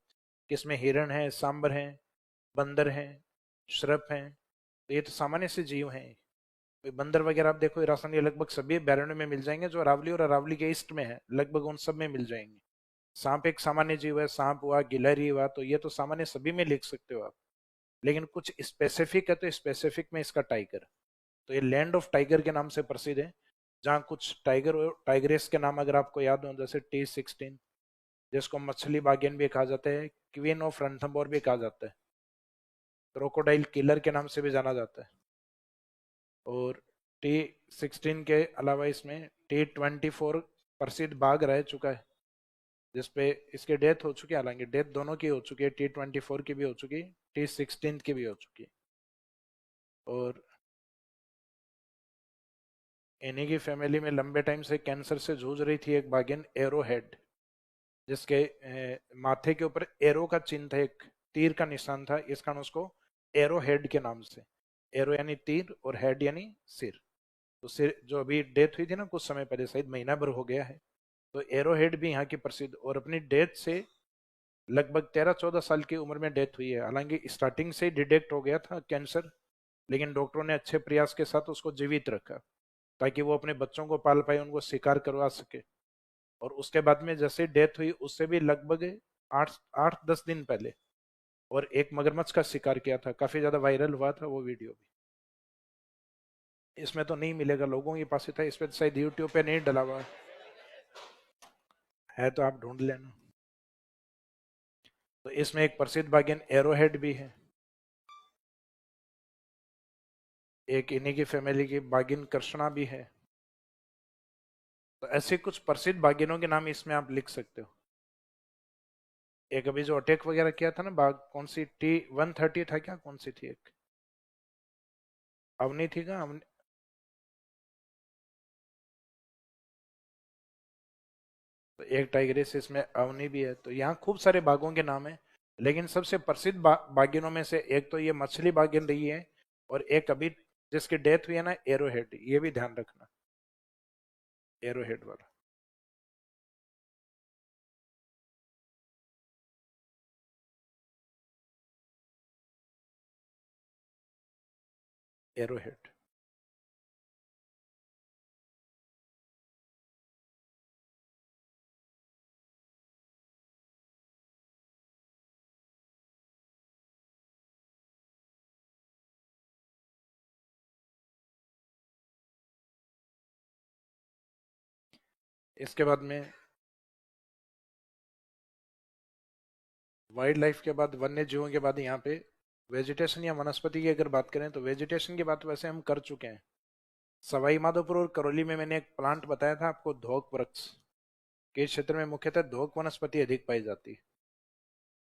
कि इसमें हिरण है, सांबर है, बंदर है, श्रप है। तो ये तो सामान्य से जीव हैं। कोई बंदर वगैरह आप देखो राजस्थान के लगभग सभी अभ्यारण्यों में मिल जाएंगे, जो अरावली और अरावली के ईस्ट में है लगभग उन सब में मिल जाएंगे। सांप एक सामान्य जीव है, सांप हुआ, गिलहरी हुआ, तो ये तो सामान्य सभी में लिख सकते हो आप। लेकिन कुछ स्पेसिफिक है तो स्पेसिफिक में इसका टाइगर। तो ये लैंड ऑफ टाइगर के नाम से प्रसिद्ध है, जहाँ कुछ टाइगर और टाइग्रेस के नाम अगर आपको याद हो, जैसे T16, जिसको मछली बागेन भी कहा जाता है, क्वीन ऑफ रणथंभौर भी कहा जाता है, क्रोकोडाइल किलर के नाम से भी जाना जाता है। और T16 के अलावा इसमें T24 प्रसिद्ध बाघ रह चुका है, जिसपे इसकी डेथ हो चुकी है। हालांकि डेथ दोनों की हो चुकी है, T24 की भी हो चुकी है, T16 की भी हो चुकी है। और इन्हीं की फैमिली में लंबे टाइम से कैंसर से जूझ रही थी एक बाघिन, एरो हेड, जिसके माथे के ऊपर एरो का चिन्ह था, एक तीर का निशान था। इस कारण उसको एरो हेड के नाम से, एरो यानी तीर और हेड यानी सिर। तो सिर जो अभी डेथ हुई थी ना कुछ समय पहले, शायद महीना भर हो गया है, तो एरो हेड भी यहाँ की प्रसिद्ध, और अपनी डेथ से लगभग 13-14 साल की उम्र में डेथ हुई है। हालांकि स्टार्टिंग से डिटेक्ट हो गया था कैंसर, लेकिन डॉक्टरों ने अच्छे प्रयास के साथ उसको जीवित रखा ताकि वो अपने बच्चों को पाल पाए, उनको शिकार करवा सके। और उसके बाद में जैसे डेथ हुई उससे भी लगभग 8-10 दिन पहले और एक मगरमच्छ का शिकार किया था, काफी ज्यादा वायरल हुआ था वो वीडियो भी। इसमें तो नहीं मिलेगा, लोगों के पास ही था, इस पे शायद यूट्यूब पे नहीं डला हुआ है, तो आप ढूंढ लेना। तो इसमें एक प्रसिद्ध बाघिन एरोहेड भी है, एक इन्हीं की फैमिली की बाघिन कृष्णा भी है। तो ऐसे कुछ प्रसिद्ध बाघिनों के नाम इसमें आप लिख सकते हो। एक अभी जो अटैक वगैरह किया था ना बाघ, कौन सी T130 था क्या, कौन सी थी एक, अवनी थी क्या? तो एक टाइग्रेस इसमें अवनी भी है। तो यहाँ खूब सारे बाघों के नाम है, लेकिन सबसे प्रसिद्ध बाघिनों में से एक तो ये मछली बाघिन रही है, और एक अभी जिसकी डेथ हुई है ना, एरोहेड, ये भी ध्यान रखना, एरोहेड वाला, एरोहेड। इसके बाद में वाइल्ड लाइफ के बाद, वन्य जीवों के बाद यहाँ पे वेजिटेशन या वनस्पति की अगर बात करें तो वेजिटेशन की बात वैसे हम कर चुके हैं। सवाई माधोपुर और करौली में मैंने एक प्लांट बताया था आपको, धोक वृक्ष के क्षेत्र में मुख्यतः धोक वनस्पति अधिक पाई जाती है।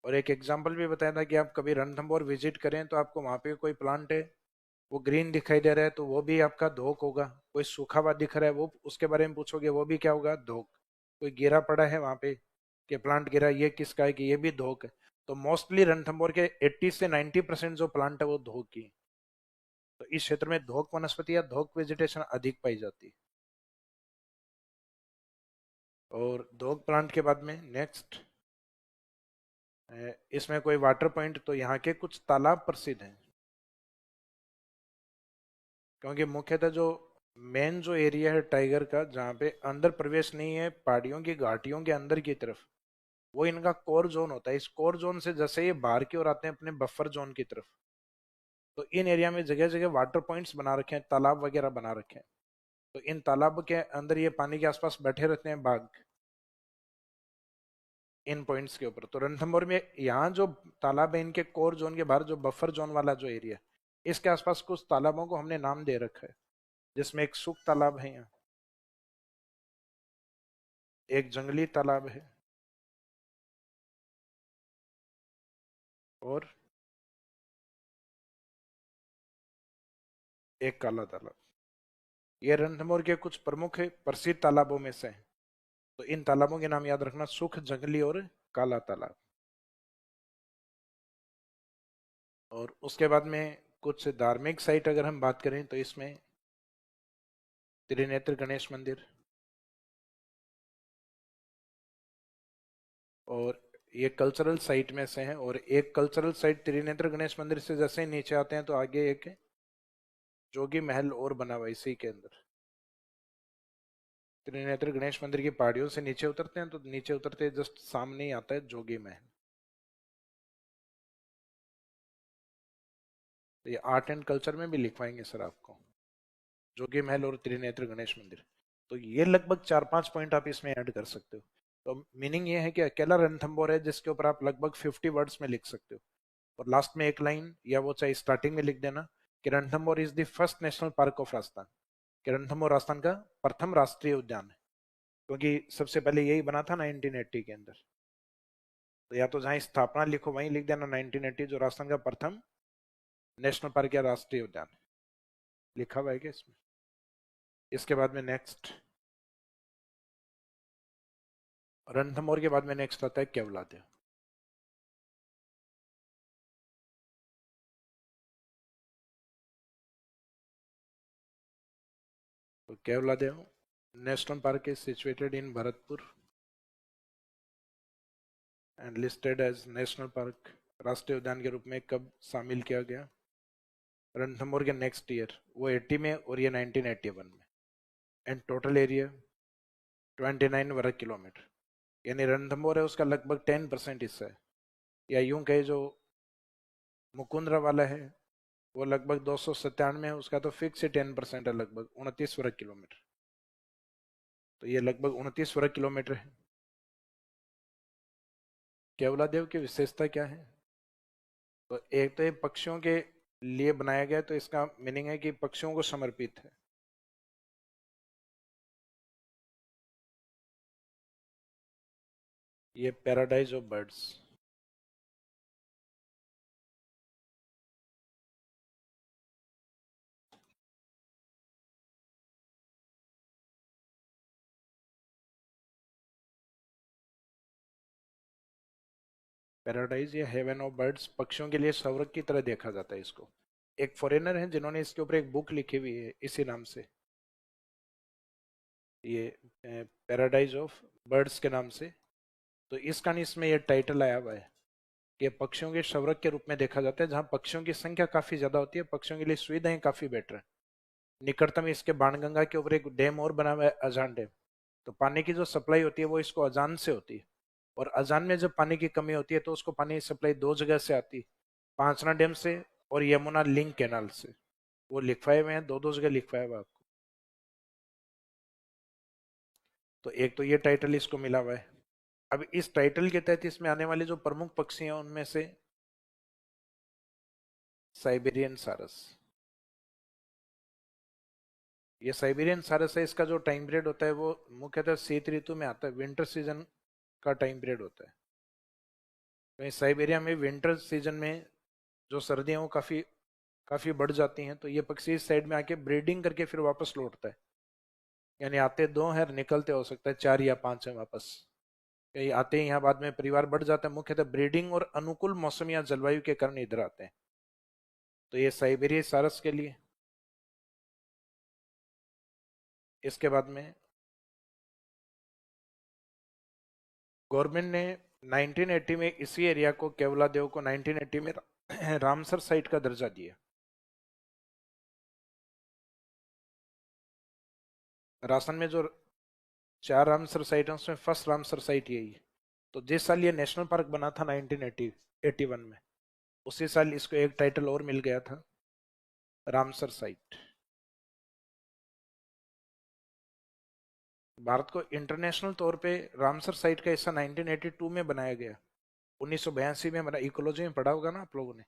और एक एग्जाम्पल भी बताया था कि आप कभी रणथंभौर विजिट करें तो आपको वहां पे कोई प्लांट है वो ग्रीन दिखाई दे रहा है तो वो भी आपका धोक होगा। कोई सूखा हुआ दिख रहा है वो उसके बारे में पूछोगे वो भी क्या होगा, धोक। कोई गिरा पड़ा है वहां पे कि प्लांट गिरा, ये किसका है कि ये भी धोक है। तो मोस्टली रणथंभौर के 80 से 90% जो प्लांट है वो धोक की। तो इस क्षेत्र में धोक वनस्पति या धोक वेजिटेशन अधिक पाई जाती है। और धोक प्लांट के बाद में नेक्स्ट इसमें कोई वाटर पॉइंट, तो यहाँ के कुछ तालाब प्रसिद्ध हैं, क्योंकि मुख्यतः जो मेन जो एरिया है टाइगर का जहाँ पे अंदर प्रवेश नहीं है पहाड़ियों की घाटियों के अंदर की तरफ, वो इनका कोर जोन होता है। इस कोर जोन से जैसे ये बाहर की ओर आते हैं अपने बफर जोन की तरफ, तो इन एरिया में जगह जगह वाटर पॉइंट्स बना रखे हैं, तालाब वगैरह बना रखे हैं। तो इन तालाब के अंदर ये पानी के आसपास बैठे रहते हैं बाघ इन पॉइंट्स के ऊपर। तो रणथंभौर में यहाँ जो तालाब है इनके कोर जोन के बाहर जो बफर जोन वाला जो एरिया, इसके आसपास कुछ तालाबों को हमने नाम दे रखा है, जिसमें एक सुख तालाब है, यहाँ एक जंगली तालाब है और एक काला तालाब। ये रणथंभौर के कुछ प्रमुख प्रसिद्ध तालाबों में से हैं। तो इन तालाबों के नाम याद रखना, सुख, जंगली और काला तालाब। और उसके बाद में कुछ धार्मिक साइट अगर हम बात करें तो इसमें त्रिनेत्र गणेश मंदिर, और ये कल्चरल साइट में से है। और एक कल्चरल साइट त्रिनेत्र गणेश मंदिर से जैसे ही नीचे आते हैं तो आगे एक जोगी महल और बना हुआ इसी के अंदर। त्रिनेत्र गणेश मंदिर की पहाड़ियों से नीचे उतरते हैं तो नीचे उतरते जस्ट सामने ही आता है जोगी महल। तो ये आर्ट एंड कल्चर में भी लिखवाएंगे सर आपको, जोगी महल और त्रिनेत्र गणेश मंदिर। तो ये लगभग 4-5 पॉइंट आप इसमें ऐड कर सकते हो। तो मीनिंग ये है कि अकेला रणथंभौर है जिसके ऊपर आप लगभग 50 वर्ड्स में लिख सकते हो। और लास्ट में एक लाइन या वो चाहे स्टार्टिंग में लिख देना कि Ranthambore is the first national park of Rajasthan, कि रणथंभौर राजस्थान का प्रथम राष्ट्रीय उद्यान है, क्योंकि सबसे पहले यही बना था 1980 के अंदर। तो या तो जहां स्थापना लिखो वहीं लिख देना 1980, जो राजस्थान का प्रथम नेशनल पार्क या राष्ट्रीय उद्यान है, लिखा हुआ है क्या इसमें। इसके बाद में नेक्स्ट रणथंभौर के बाद में नेक्स्ट आता है केवलादेव। तो Keoladeo national park is situated in Bharatpur and listed as national park, राष्ट्रीय उद्यान के रूप में कब शामिल किया गया, रणथंभौर के नेक्स्ट ईयर, वो 80 में और ये 1981 में। एंड टोटल एरिया 29 वर्ग किलोमीटर, यानी रणथंभौर है उसका लगभग 10% हिस्सा है। या यूं कहे जो मुकुंदरा वाला है वो लगभग 297 है, उसका तो फिक्स ही 10% है, लगभग 29 वर्ग किलोमीटर। तो ये लगभग 29 वर्ग किलोमीटर है। केवलादेव की विशेषता क्या है, तो एक तो ये पक्षियों के लिए बनाया गया, तो इसका मीनिंग है कि पक्षियों को समर्पित है। ये पैराडाइज ऑफ बर्ड्स, पैराडाइज या हेवन ऑफ बर्ड्स पक्षियों के लिए स्वर्ग की तरह देखा जाता है इसको। एक फॉरेनर है जिन्होंने इसके ऊपर एक बुक लिखी हुई है इसी नाम से, ये पैराडाइज ऑफ बर्ड्स के नाम से। तो इस कहानी इसमें ये टाइटल आया हुआ है कि पक्षियों के स्वर्ग के रूप में देखा जाता है, जहाँ पक्षियों की संख्या काफी ज्यादा होती है, पक्षियों के लिए सुविधाएं काफी बेटर है। निकटतम इसके बाणगंगा के ऊपर एक डैम और बना हुआ है, अजान डैम। तो पानी की जो सप्लाई होती है वो इसको अजान से होती है, और अजान में जब पानी की कमी होती है तो उसको पानी सप्लाई दो जगह से आती है, पांचना डैम से और यमुना लिंक कैनाल से। वो लिखवाए हुए हैं, दो दो जगह लिखवाए हुआ आपको। तो एक तो ये टाइटल इसको मिला हुआ है। अब इस टाइटल के तहत इसमें आने वाले जो प्रमुख पक्षी हैं उनमें से साइबेरियन सारस, ये साइबेरियन सारस है, इसका जो टाइम पीरियड होता है वो मुख्यतः शीत ऋतु में आता है, विंटर सीजन का टाइम पीरियड होता है। तो इस साइबेरिया में विंटर सीजन में जो सर्दियां वो काफी काफी बढ़ जाती हैं, तो ये पक्षी इस साइड में आके ब्रीडिंग करके फिर वापस लौटता है। यानी आते दो हैं और निकलते हो सकता है 4 या 5 है वापस, कहीं आते ही यहाँ बाद में परिवार बढ़ जाता है, मुख्यतः ब्रीडिंग और अनुकूल मौसम या जलवायु के कारण इधर आते हैं। तो ये साइबेरिया सारस के लिए। इसके बाद में गवर्नमेंट ने 1980 में इसी एरिया को, केवलादेव को 1980 में रामसर साइट का दर्जा दिया। राजस्थान में जो 4 रामसर साइट है उसमें फर्स्ट रामसर साइट यही है। तो जिस साल ये नेशनल पार्क बना था 1981 में, उसी साल इसको एक टाइटल और मिल गया था, रामसर साइट। भारत को इंटरनेशनल तौर पे रामसर साइट का हिस्सा 1982 में बनाया गया। 1982 में बना, इकोलॉजी में पढ़ा होगा ना आप लोगों ने।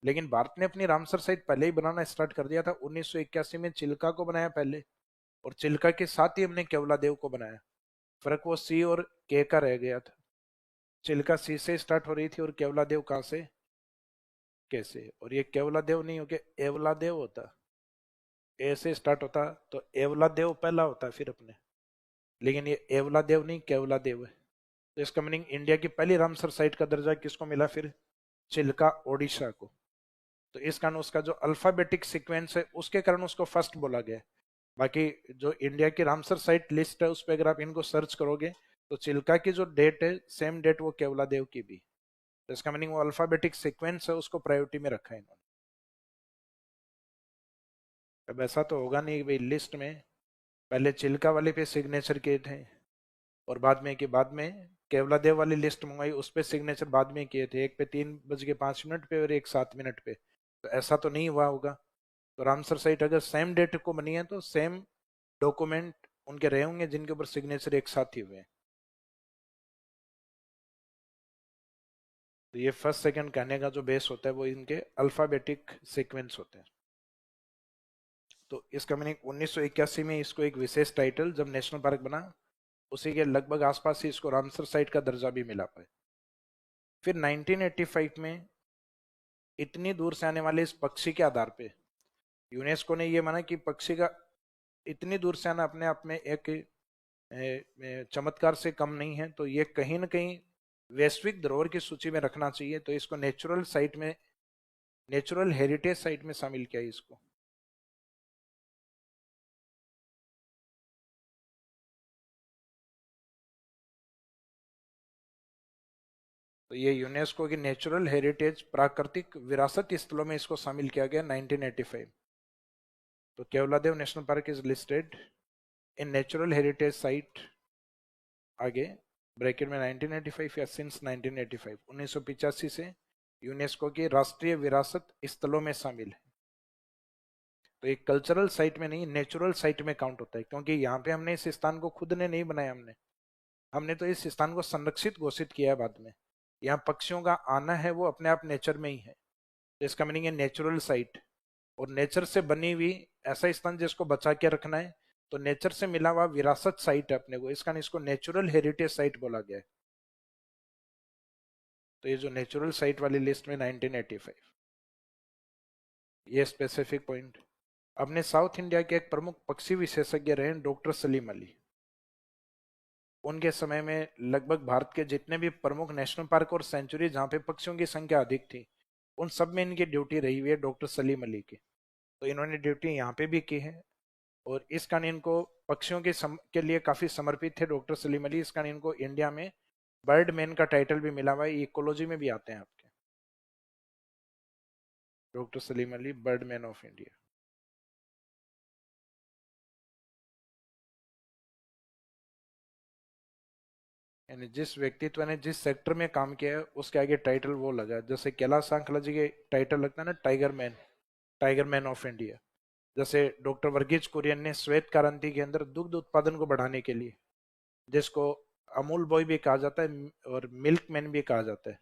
लेकिन भारत ने अपनी रामसर साइट पहले ही बनाना स्टार्ट कर दिया था। 1981 में चिल्का को बनाया पहले, और चिल्का के साथ ही हमने केवलादेव को बनाया। फर्क वो सी और के का रह गया था। चिल्का सी से स्टार्ट हो रही थी और केवलादेव कहाँ से, कैसे। और ये केवलादेव नहीं हो के एवलादेव होता, ए से स्टार्ट होता तो एवलादेव पहला होता फिर अपने, लेकिन ये एवलादेव नहीं केवलादेव है। तो इसका मीनिंग इंडिया की पहली रामसर साइट का दर्जा किसको मिला फिर, चिल्का ओडिशा को। तो इस कारण उसका जो अल्फाबेटिक सीक्वेंस है उसके कारण उसको फर्स्ट बोला गया। बाकी जो इंडिया की रामसर साइट लिस्ट है उस पर अगर आप इनको सर्च करोगे तो चिल्का की जो डेट है सेम डेट वो केवलादेव की भी। तो इसका मीनिंग वो अल्फाबेटिक सीक्वेंस है उसको प्रायोरिटी में रखा है इन्होंने। अब ऐसा तो होगा नहीं भाई लिस्ट में पहले चिल्का वाले पे सिग्नेचर किए थे और बाद में केवलादेव वाली लिस्ट मंगवाई उस पर सिग्नेचर बाद में किए थे, एक पे 3:05 पे और एक 7 पे। तो ऐसा तो नहीं हुआ होगा। तो रामसर साइट अगर सेम डेट को बनी है तो सेम डॉक्यूमेंट उनके रहे होंगे जिनके ऊपर सिग्नेचर एक साथ ही हुए हैं। तो ये फर्स्ट सेकंड कहने का जो बेस होता है वो इनके अल्फाबेटिक सीक्वेंस होते हैं। तो इसका मीनिंग 1981 में इसको एक विशेष टाइटल जब नेशनल पार्क बना उसी के लगभग आसपास ही इसको रामसर साइट का दर्जा भी मिला पाए। फिर 1985 में इतनी दूर से आने वाले इस पक्षी के आधार पे यूनेस्को ने ये माना कि पक्षी का इतनी दूर से आना अपने आप में एक चमत्कार से कम नहीं है, तो ये कहीं ना कहीं वैश्विक धरोहर की सूची में रखना चाहिए। तो इसको नेचुरल साइट में, नेचुरल हेरिटेज साइट में शामिल किया इसको। तो ये यूनेस्को की नेचुरल हेरिटेज प्राकृतिक विरासत स्थलों में इसको शामिल किया गया 1985। तो Keoladeo national park is listed in natural heritage site, आगे ब्रैकेट में 1985 या सिंस 1985, 1985 से यूनेस्को की राष्ट्रीय विरासत स्थलों में शामिल है। तो एक कल्चरल साइट में नहीं, नेचुरल साइट में काउंट होता है, क्योंकि यहाँ पे हमने इस स्थान को खुद ने नहीं बनाया, हमने तो इस स्थान को संरक्षित घोषित किया है बाद में। यहाँ पक्षियों का आना है वो अपने आप नेचर में ही है, तो इसका मीनिंग है नेचुरल साइट। और नेचर से बनी हुई ऐसा स्थान जिसको बचा के रखना है, तो नेचर से मिला हुआ विरासत साइट है अपने को, इस कारण इसको नेचुरल हेरिटेज साइट बोला गया है। तो ये जो नेचुरल साइट वाली लिस्ट में 1985, ये स्पेसिफिक पॉइंट। अपने साउथ इंडिया के एक प्रमुख पक्षी विशेषज्ञ रहे डॉक्टर सलीम अली। उनके समय में लगभग भारत के जितने भी प्रमुख नेशनल पार्क और सेंचुरी जहाँ पे पक्षियों की संख्या अधिक थी उन सब में इनकी ड्यूटी रही हुई है डॉक्टर सलीम अली की। तो इन्होंने ड्यूटी यहाँ पे भी की है और इस कारण इनको पक्षियों के लिए काफी समर्पित थे डॉक्टर सलीम अली। इस कारण इनको इंडिया में बर्ड मैन का टाइटल भी मिला हुआ है, इकोलॉजी में भी आते हैं आपके doctor Salim Ali bird man of India. यानी जिस व्यक्तित्व ने जिस सेक्टर में काम किया है उसके आगे टाइटल वो लगा। जैसे कैलाश सांखला जी के टाइटल लगता है ना टाइगर मैन ऑफ इंडिया। जैसे डॉक्टर वर्गीज कुरियन ने श्वेत क्रांति के अंदर दुग्ध उत्पादन को बढ़ाने के लिए जिसको अमूल बॉय भी कहा जाता है और मिल्क मैन भी कहा जाता है।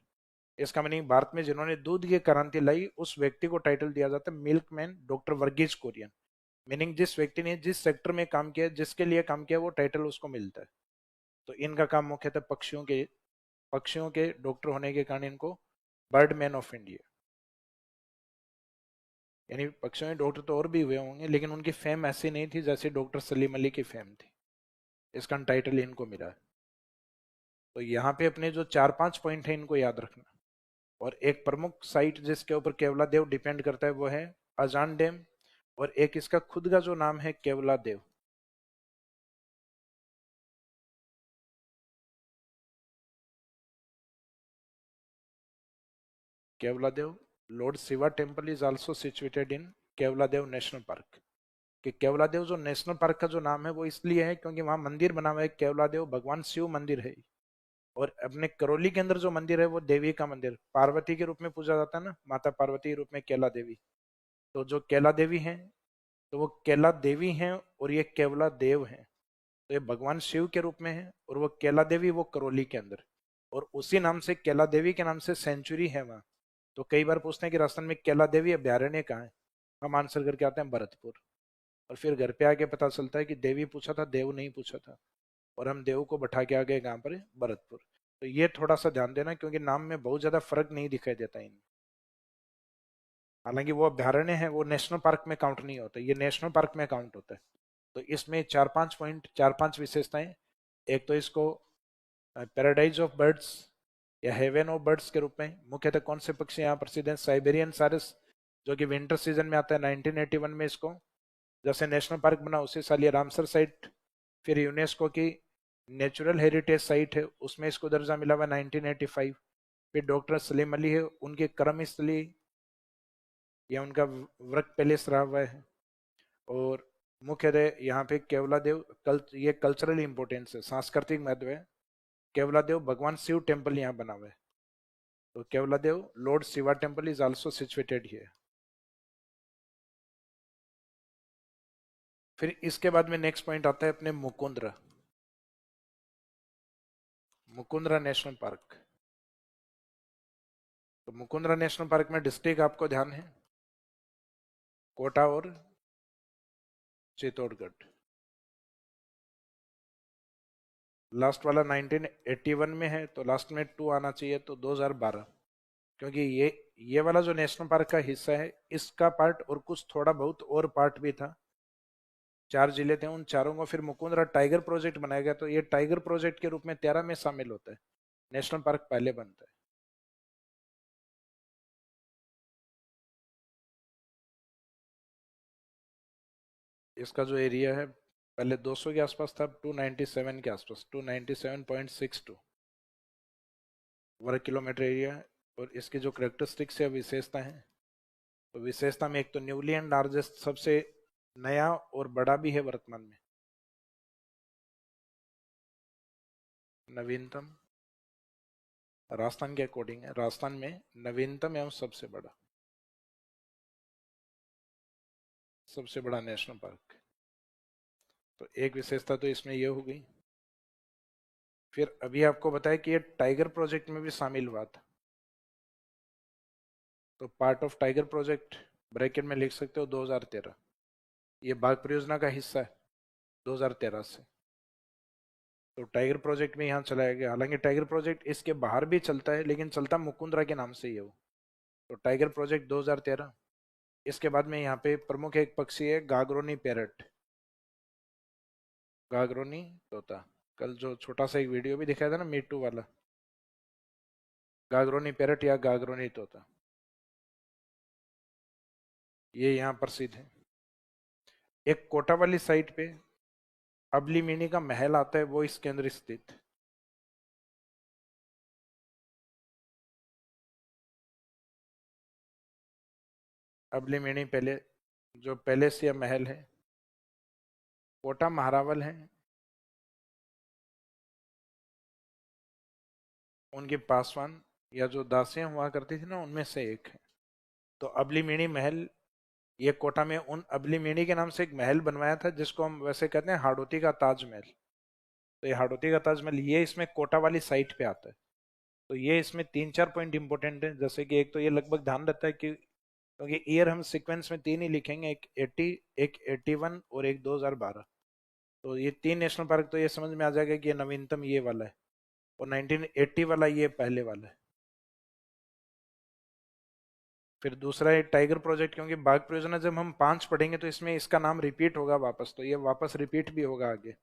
इसका मीनिंग भारत में जिन्होंने दूध की क्रांति लाई उस व्यक्ति को टाइटल दिया जाता है milkman doctor Verghese Kurien. Meaning जिस व्यक्ति ने जिस सेक्टर में काम किया, जिसके लिए काम किया, वो टाइटल उसको मिलता है। तो इनका काम मुख्यतः पक्षियों के डॉक्टर होने के कारण इनको बर्ड मैन ऑफ इंडिया, यानी पक्षियों के डॉक्टर तो और भी हुए होंगे लेकिन उनकी फेम ऐसी नहीं थी जैसे डॉक्टर सलीम अली की फेम थी, इसका टाइटल इनको मिला है। तो यहाँ पे अपने जो 4-5 पॉइंट है इनको याद रखना। और एक प्रमुख साइट जिसके ऊपर केवला देव डिपेंड करता है वो है अजान डैम, और एक इसका खुद का जो नाम है Keoladeo. Keoladeo, lord Shiva temple is also situated in Keoladeo national park. कि केवला देव जो नेशनल पार्क का जो नाम है वो इसलिए है क्योंकि वहां मंदिर बना हुआ है केवला देव, भगवान शिव मंदिर है। और अपने करौली के अंदर जो मंदिर है वो देवी का मंदिर, पार्वती के रूप में पूजा जाता है ना, माता पार्वती के रूप में केला देवी। तो जो केला देवी है तो वो केला देवी हैं और ये केवला देव हैं। तो ये भगवान शिव के रूप में है और वो केला देवी वो करौली के अंदर, और उसी नाम से केला देवी के नाम से सेंचुरी है वहाँ। तो कई बार पूछते हैं कि राजस्थान में केला देवी अभ्यारण्य कहाँ है, हम आंसर करके आते हैं भरतपुर। और फिर घर पे आके पता चलता है कि देवी पूछा था, देव नहीं पूछा था, और हम देव को बैठा के आ गए कहाँ पर, भरतपुर। तो ये थोड़ा सा ध्यान देना क्योंकि नाम में बहुत ज्यादा फर्क नहीं दिखाई देता इनमें। हालांकि वो अभ्यारण्य है, वो नेशनल पार्क में काउंट नहीं होता, ये नेशनल पार्क में काउंट होता है। तो इसमें 4-5 पॉइंट, 4-5 विशेषताएं। एक तो इसको पैराडाइज ऑफ बर्ड्स या हेवन ऑफ बर्ड्स के रूप में मुख्यतः कौन से पक्षी यहाँ प्रसिद्ध हैं, साइबेरियन सारस, जो कि विंटर सीजन में आता है। 1981 में इसको जैसे नेशनल पार्क बना उसी साल ये रामसर साइट फिर यूनेस्को की नेचुरल हेरिटेज साइट है उसमें इसको दर्जा मिला हुआ 1985। फिर डॉक्टर सलीम अली है, उनकी कर्मस्थली या उनका वर्क पैलेस रहा हुआ है। और मुख्यतः यहाँ पे केवला देव ये कल्चरल इंपोर्टेंस है, सांस्कृतिक महत्व है। केवला देव भगवान शिव टेम्पल यहाँ बना हुआ है। तो Keoladeo lord Shiva temple is also situated here. फिर इसके बाद में नेक्स्ट पॉइंट आता है अपने मुकुंद्रा, मुकुंद्रा नेशनल पार्क। तो मुकुंद्रा नेशनल पार्क में डिस्ट्रिक्ट आपको ध्यान है कोटा और चित्तौड़गढ़। लास्ट वाला 1981 में है तो लास्ट में 2 आना चाहिए, तो 2012, क्योंकि ये वाला जो नेशनल पार्क का हिस्सा है इसका पार्ट और कुछ थोड़ा बहुत और पार्ट भी था। 4 जिले थे, उन चारों को फिर मुकुंदरा टाइगर प्रोजेक्ट बनाया गया। तो ये टाइगर प्रोजेक्ट के रूप में 13 में शामिल होता है, नेशनल पार्क पहले बनता है। इसका जो एरिया है पहले 200 के आसपास था, 297 के आसपास, 297.62 वर्ग किलोमीटर एरिया है। और इसकी जो करेक्टरिस्टिक्स है विशेषता है, तो विशेषता में एक तो न्यूली एंड लार्जेस्ट, सबसे नया और बड़ा भी है वर्तमान में, नवीनतम राजस्थान के अकॉर्डिंग है, राजस्थान में नवीनतम एवं सबसे बड़ा नेशनल पार्क। तो एक विशेषता तो इसमें यह हो गई। फिर अभी आपको बताया कि ये टाइगर प्रोजेक्ट में भी शामिल हुआ था, तो part of tiger project bracket में लिख सकते हो 2013, ये बाघ परियोजना का हिस्सा है 2013 से। तो टाइगर प्रोजेक्ट में यहाँ चलाया गया, हालांकि टाइगर प्रोजेक्ट इसके बाहर भी चलता है लेकिन चलता मुकुंदरा के नाम से ही है वो। तो टाइगर प्रोजेक्ट 2013। इसके बाद में यहाँ पे प्रमुख एक पक्षी है गागरोनी पैरट, गागरोनी तोता। कल जो छोटा सा एक वीडियो भी दिखाया था ना मीटू वाला, गागरोनी पैरट या गागरोनी तोता, ये यहाँ प्रसिद्ध है। एक कोटा वाली साइट पे अबली मिनी का महल आता है, वो इसके अंदर स्थित। अबली मिनी पहले जो पैलेस या महल है, कोटा महारावल है उनके पासवान या जो दासियां हुआ करती थी ना उनमें से एक है। तो अबली मिनी महल, ये कोटा में उन अबली मिनी के नाम से एक महल बनवाया था जिसको हम वैसे कहते हैं हाड़ोती का ताजमहल। तो ये हाड़ौती का ताजमहल ये इसमें कोटा वाली साइट पे आता है। तो ये इसमें 3-4 पॉइंट इंपॉर्टेंट है, जैसे कि एक तो ये लगभग ध्यान रहता है कि क्योंकि ईयर हम सीक्वेंस में 3 ही लिखेंगे, एक 80, एक 81 और एक 2012। तो ये 3 नेशनल पार्क तो ये समझ में आ जाएगा कि ये नवीनतम ये वाला है और 1980 वाला ये पहले वाला है। फिर दूसरा है टाइगर प्रोजेक्ट, क्योंकि बाघ परियोजना जब हम 5 पढ़ेंगे तो इसमें इसका नाम रिपीट होगा वापस, तो ये वापस रिपीट भी होगा आगे।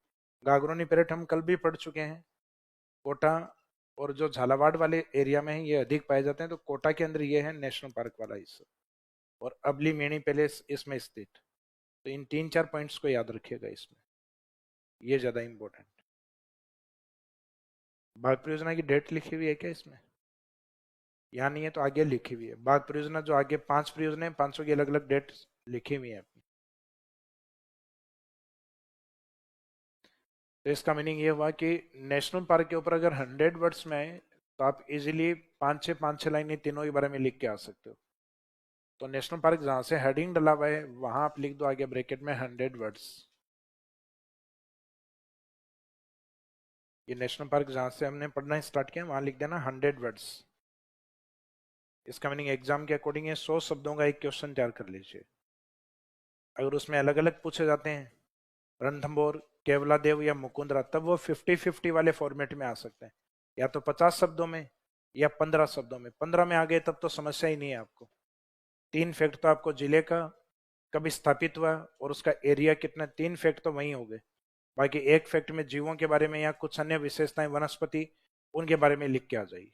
गागरोनी पेरेट हम कल भी पढ़ चुके हैं। कोटा और जो झालावाड़ वाले एरिया में है ये अधिक पाए जाते हैं, तो कोटा के अंदर ये है नेशनल पार्क वाला हिस्सा, और अबली मेणी पैलेस इसमें स्थित। तो इन 3-4 पॉइंट्स को याद रखिएगा इसमें, ये ज्यादा इंपॉर्टेंट। बाघ परियोजना की डेट लिखी हुई है क्या इसमें? यहाँ नहीं है तो आगे लिखी हुई है। बाघ परियोजना जो आगे 5 परियोजना है, 500 की अलग अलग डेट लिखी हुई है अपनी। तो इसका मीनिंग ये हुआ कि नेशनल पार्क के ऊपर अगर 100 वर्ड्स में है तो आप इजीली 5-6 लाइनें तीनों के बारे में लिख के आ सकते हो। तो नेशनल पार्क जहां से हेडिंग डला हुआ है वहां आप लिख दो आगे ब्रैकेट में 100 वर्ड्स। ये नेशनल पार्क जहां से हमने पढ़ना स्टार्ट किया वहां लिख देना 100 वर्ड्स। इसका मीनिंग एग्जाम के अकॉर्डिंग है 100 शब्दों का एक क्वेश्चन तैयार कर लीजिए। अगर उसमें अलग अलग पूछे जाते हैं, रणथंभौर, केवला देव या मुकुंदरा, तब वो 50-50 वाले फॉर्मेट में आ सकते हैं, या तो 50 शब्दों में या 15 शब्दों में। 15 में आ गए तब तो समस्या ही नहीं है आपको। 3 फैक्ट तो आपको जिले का, कब स्थापित हुआ और उसका एरिया कितना, 3 फैक्ट तो वही हो गए। बाकी 1 फैक्ट में जीवों के बारे में या कुछ अन्य विशेषताएं वनस्पति उनके बारे में लिख के आ जाइए।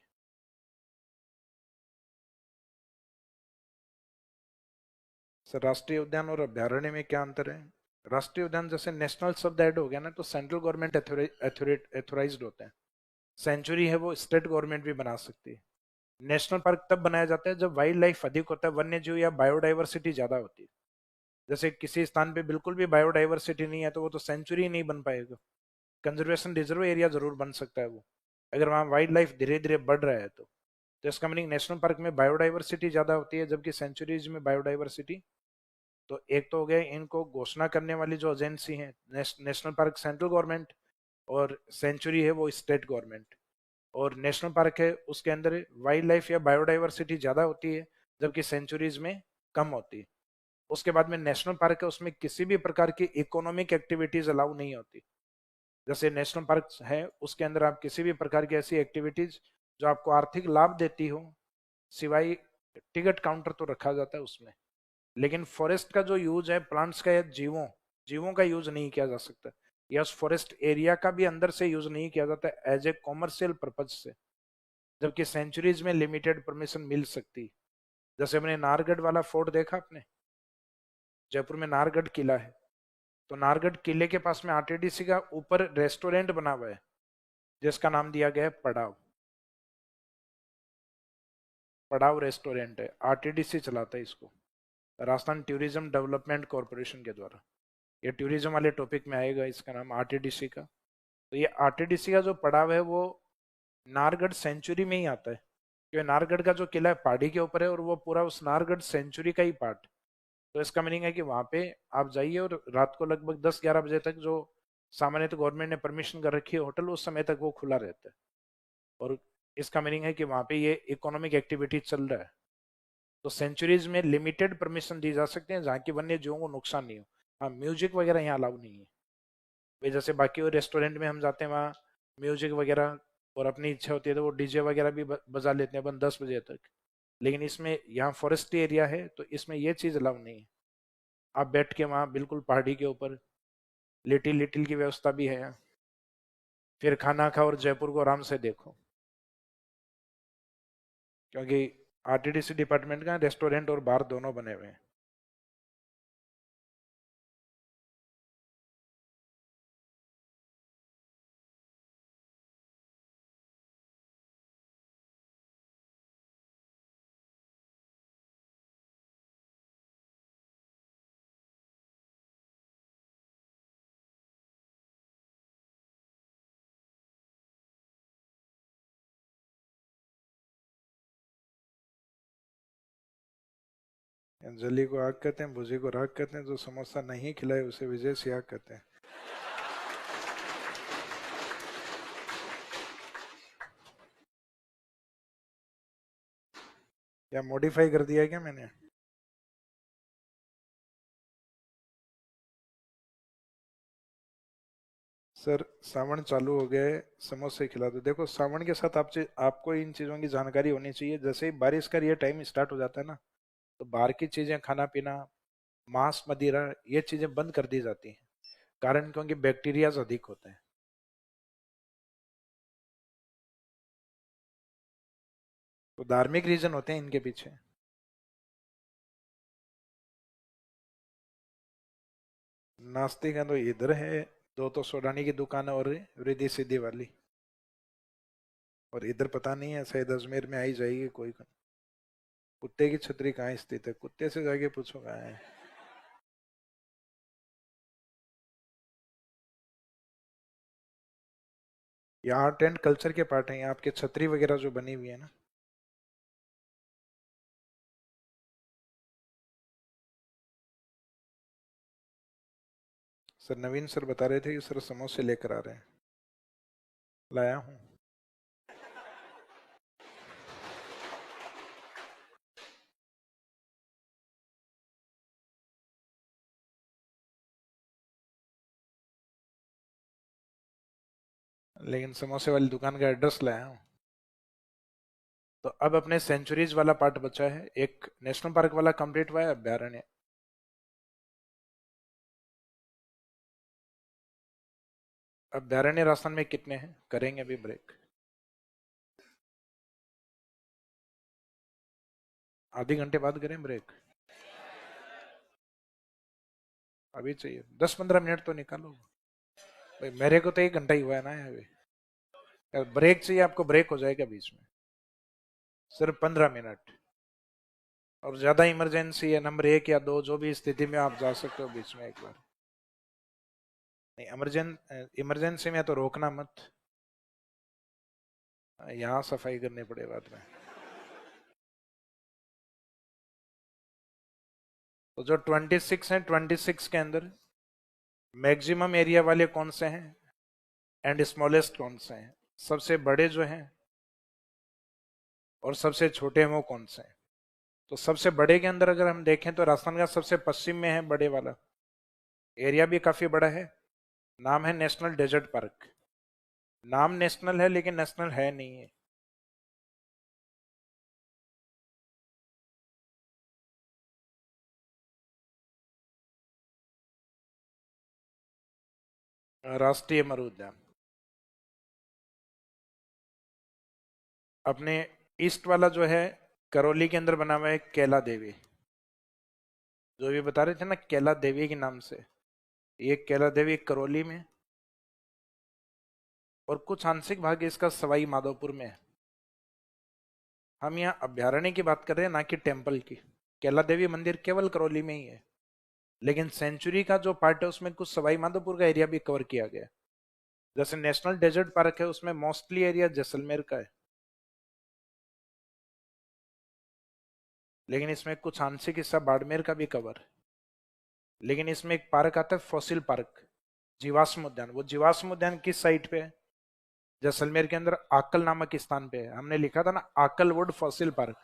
सर राष्ट्रीय उद्यान और अभ्यारण्य में क्या अंतर है? राष्ट्रीय उद्यान जैसे नेशनल शब्द ऐड हो गया ना तो सेंट्रल गवर्नमेंट एथोराइज्ड होते हैं। सेंचुरी है वो स्टेट गवर्नमेंट भी बना सकती है। नेशनल पार्क तब बनाया जाता है जब वाइल्ड लाइफ अधिक होता है, वन्य जीव या बायोडाइवर्सिटी ज्यादा होती है। जैसे किसी स्थान पे बिल्कुल भी बायोडाइवर्सिटी नहीं है तो वो तो सेंचुरी नहीं बन पाएगा। कंजर्वेशन रिजर्व एरिया जरूर बन सकता है वो, अगर वहाँ वाइल्ड लाइफ धीरे धीरे बढ़ रहा है तो इसका मीनिंग नेशनल पार्क में बायोडाइवर्सिटी ज्यादा होती है जबकि सेंचुरीज में बायोडाइवर्सिटी। तो एक तो हो गया इनको घोषणा करने वाली जो एजेंसी है, नेशनल पार्क सेंट्रल गवर्नमेंट और सेंचुरी है वो स्टेट गवर्नमेंट। और नेशनल पार्क है उसके अंदर वाइल्ड लाइफ या बायोडाइवर्सिटी ज्यादा होती है जबकि सेंचुरीज में कम होती है। उसके बाद में नेशनल पार्क है उसमें किसी भी प्रकार की इकोनॉमिक एक्टिविटीज अलाउ नहीं होती। जैसे नेशनल पार्क है उसके अंदर आप किसी भी प्रकार की ऐसी एक्टिविटीज जो आपको आर्थिक लाभ देती हो, सिवाय टिकट काउंटर तो रखा जाता है उसमें, लेकिन फॉरेस्ट का जो यूज है प्लांट्स का या जीवों का यूज नहीं किया जा सकता, या उस फॉरेस्ट एरिया का भी अंदर से यूज नहीं किया जाता एज ए कॉमर्शियल पर्पज से। जबकि सेंचुरीज में लिमिटेड परमिशन मिल सकती। जैसे हमने नाहरगढ़ वाला फोर्ट देखा आपने, जयपुर में नाहरगढ़ किला है, तो नाहरगढ़ किले के पास में आरटीडीसी का ऊपर रेस्टोरेंट बना हुआ है जिसका नाम दिया गया है पड़ाव। पड़ाव रेस्टोरेंट है, आरटीडीसी चलाता है इसको, राजस्थान टूरिज्म डेवलपमेंट कॉरपोरेशन के द्वारा। ये टूरिज्म वाले टॉपिक में आएगा इसका नाम आरटीडीसी का। तो ये आरटीडीसी का जो पड़ाव है वो नाहरगढ़ सेंचुरी में ही आता है, क्योंकि नाहरगढ़ का जो किला है पहाड़ी के ऊपर है और वो पूरा उस नाहरगढ़ सेंचुरी का ही पार्ट। तो इसका मीनिंग है कि वहां पे आप जाइए और रात को लगभग 10-11 बजे तक, जो सामान्य तो गवर्नमेंट ने परमिशन कर रखी है होटल, उस समय तक वो खुला रहता है। और इसका मीनिंग है कि वहां पे ये इकोनॉमिक एक्टिविटी चल रहा है। तो सेंचुरीज में लिमिटेड परमिशन दी जा सकते हैं जहाँ की वन्य जीवों को नुकसान नहीं हो। हाँ, म्यूजिक वगैरह यहाँ अलाउ नहीं है भाई। जैसे बाकी रेस्टोरेंट में हम जाते हैं वहाँ म्यूजिक वगैरह, और अपनी इच्छा होती है तो वो डीजे वगैरह भी बजा लेते हैं अपन 10 बजे तक, लेकिन इसमें यहाँ फॉरेस्ट एरिया है तो इसमें ये चीज़ अलाउ नहीं है। आप बैठ के वहाँ बिल्कुल पहाड़ी के ऊपर लिटिल की व्यवस्था भी है, फिर खाना खाओ और जयपुर को आराम से देखो, क्योंकि आरटीडीसी डिपार्टमेंट का रेस्टोरेंट और बार दोनों बने हुए हैं। जली को आग कहते हैं, भुजी को राग कहते हैं, जो समोसा नहीं खिलाए उसे विजय सियाग कहते हैं। या मॉडिफाई कर दिया है क्या मैंने? सर सावन चालू हो गए, समोसे खिला दो। देखो सावन के साथ आपको इन चीज़ों की जानकारी होनी चाहिए। जैसे ही बारिश का ये टाइम स्टार्ट हो जाता है ना, तो बाहर की चीज़ें खाना पीना, मांस मदिरा, ये चीज़ें बंद कर दी जाती हैं। कारण क्योंकि बैक्टीरियाज अधिक होते हैं। तो धार्मिक रीजन होते हैं इनके पीछे। नाश्ते का तो इधर है, दो तो सोडानी की दुकान है और रिद्धि सिद्धि वाली, और इधर पता नहीं है, शायद अजमेर में आई जाएगी कोई। कुत्ते की छतरी कहाँ स्थित है? कुत्ते से जाके पूछो कहाँ है। ये आर्ट एंड कल्चर के पार्ट है, आपके छतरी वगैरह जो बनी हुई है ना। सर नवीन सर बता रहे थे कि सर समोसे लेकर आ रहे हैं, लाया हूँ। लेकिन समोसे वाली दुकान का एड्रेस लाया हूँ। तो अब अपने सेंचुरीज वाला पार्ट बचा है, एक नेशनल पार्क वाला कंप्लीट हुआ है, अभ्यारण्य। अभ्यारण्य राजस्थान में कितने हैं? करेंगे अभी ब्रेक। आधे घंटे बाद करें ब्रेक? अभी चाहिए 10-15 मिनट तो निकालो भाई, मेरे को तो 1 घंटा ही हुआ है ना अभी। ब्रेक चाहिए आपको, ब्रेक हो जाएगा बीच में, सिर्फ 15 मिनट। और ज्यादा इमरजेंसी है नंबर 1 या 2, जो भी स्थिति में आप जा सकते हो बीच में एक बार। नहीं इमरजेंसी में तो रोकना मत, यहाँ सफाई करनी पड़े बाद में। तो जो 26 हैं, 26 के अंदर मैक्सिमम एरिया वाले कौन से हैं एंड स्मॉलेस्ट कौन से हैं? सबसे बड़े जो हैं और सबसे छोटे हैं वो कौन से हैं? तो सबसे बड़े के अंदर अगर हम देखें तो राजस्थान का सबसे पश्चिम में है बड़े वाला, एरिया भी काफी बड़ा है, नाम है नेशनल डेजर्ट पार्क। नाम नेशनल है लेकिन नेशनल है नहीं है। राष्ट्रीय मरु उद्यान। अपने ईस्ट वाला जो है करौली के अंदर बना हुआ है कैला देवी, जो भी बता रहे थे ना कैला देवी के नाम से। ये कैला देवी करौली में, और कुछ आंशिक भाग इसका सवाई माधोपुर में है। हम यहाँ अभ्यारण्य की बात कर रहे हैं ना कि टेम्पल की। कैला देवी मंदिर केवल करौली में ही है, लेकिन सेंचुरी का जो पार्ट है उसमें कुछ सवाई माधोपुर का एरिया भी कवर किया गया। जैसे नेशनल डेजर्ट पार्क है, उसमें मोस्टली एरिया जैसलमेर का है, लेकिन इसमें कुछ आंशिक हिस्सा बाड़मेर का भी कवर। लेकिन इसमें एक पार्क आता है फॉसिल पार्क, जीवाश्म उद्यान। वो जीवाश्म उद्यान किस साइट पे है? जैसलमेर के अंदर आकल नामक स्थान पे है। हमने लिखा था ना आकल वुड फॉसिल पार्क,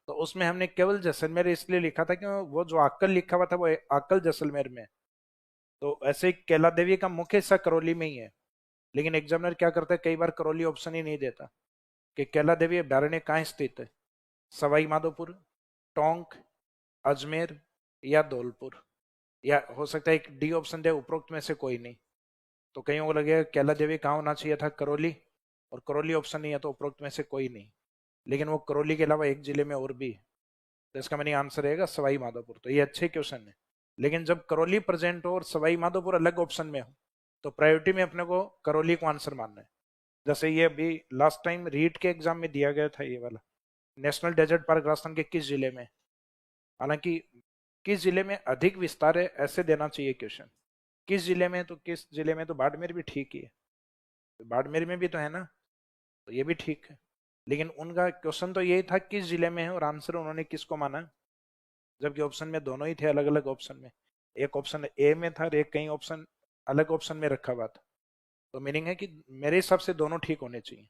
तो उसमें हमने केवल जैसलमेर इसलिए लिखा था कि वो जो आकल लिखा हुआ था वो आकल जैसलमेर में। तो ऐसे कैला देवी का मुख्य हिस्सा करौली में ही है, लेकिन एग्जामिनर क्या करता है, कई बार करौली ऑप्शन ही नहीं देता कि कैला देवी अभ्यारण्य कहाँ स्थित है, सवाई माधोपुर, टोंक, अजमेर या धौलपुर, या हो सकता है एक डी ऑप्शन दे, उपरोक्त में से कोई नहीं। तो कईयों को लगेगा कैला देवी कहाँ होना चाहिए था, करौली, और करौली ऑप्शन नहीं है तो उपरोक्त में से कोई नहीं। लेकिन वो करौली के अलावा एक जिले में और भी है, तो इसका मैंने आंसर रहेगा सवाई माधोपुर। तो ये अच्छे क्वेश्चन है, लेकिन जब करौली प्रेजेंट हो और सवाई माधोपुर अलग ऑप्शन में हो तो प्रायोरिटी में अपने को करौली को आंसर मानना है। जैसे ये अभी लास्ट टाइम रीट के एग्जाम में दिया गया था, ये वाला नेशनल डेजर्ट पार्क राजस्थान के किस जिले में। हालांकि किस जिले में अधिक विस्तार है ऐसे देना चाहिए क्वेश्चन, किस जिले में, तो किस जिले में, तो बाड़मेर भी ठीक ही है, तो बाड़मेर में भी तो है ना, तो ये भी ठीक है। लेकिन उनका क्वेश्चन तो यही था किस जिले में है, और आंसर उन्होंने किसको माना, जबकि ऑप्शन में दोनों ही थे, अलग अलग ऑप्शन में। एक ऑप्शन ए में था और एक कहीं ऑप्शन अलग ऑप्शन में रखा हुआ था। तो मीनिंग है कि मेरे हिसाब से दोनों ठीक होने चाहिए।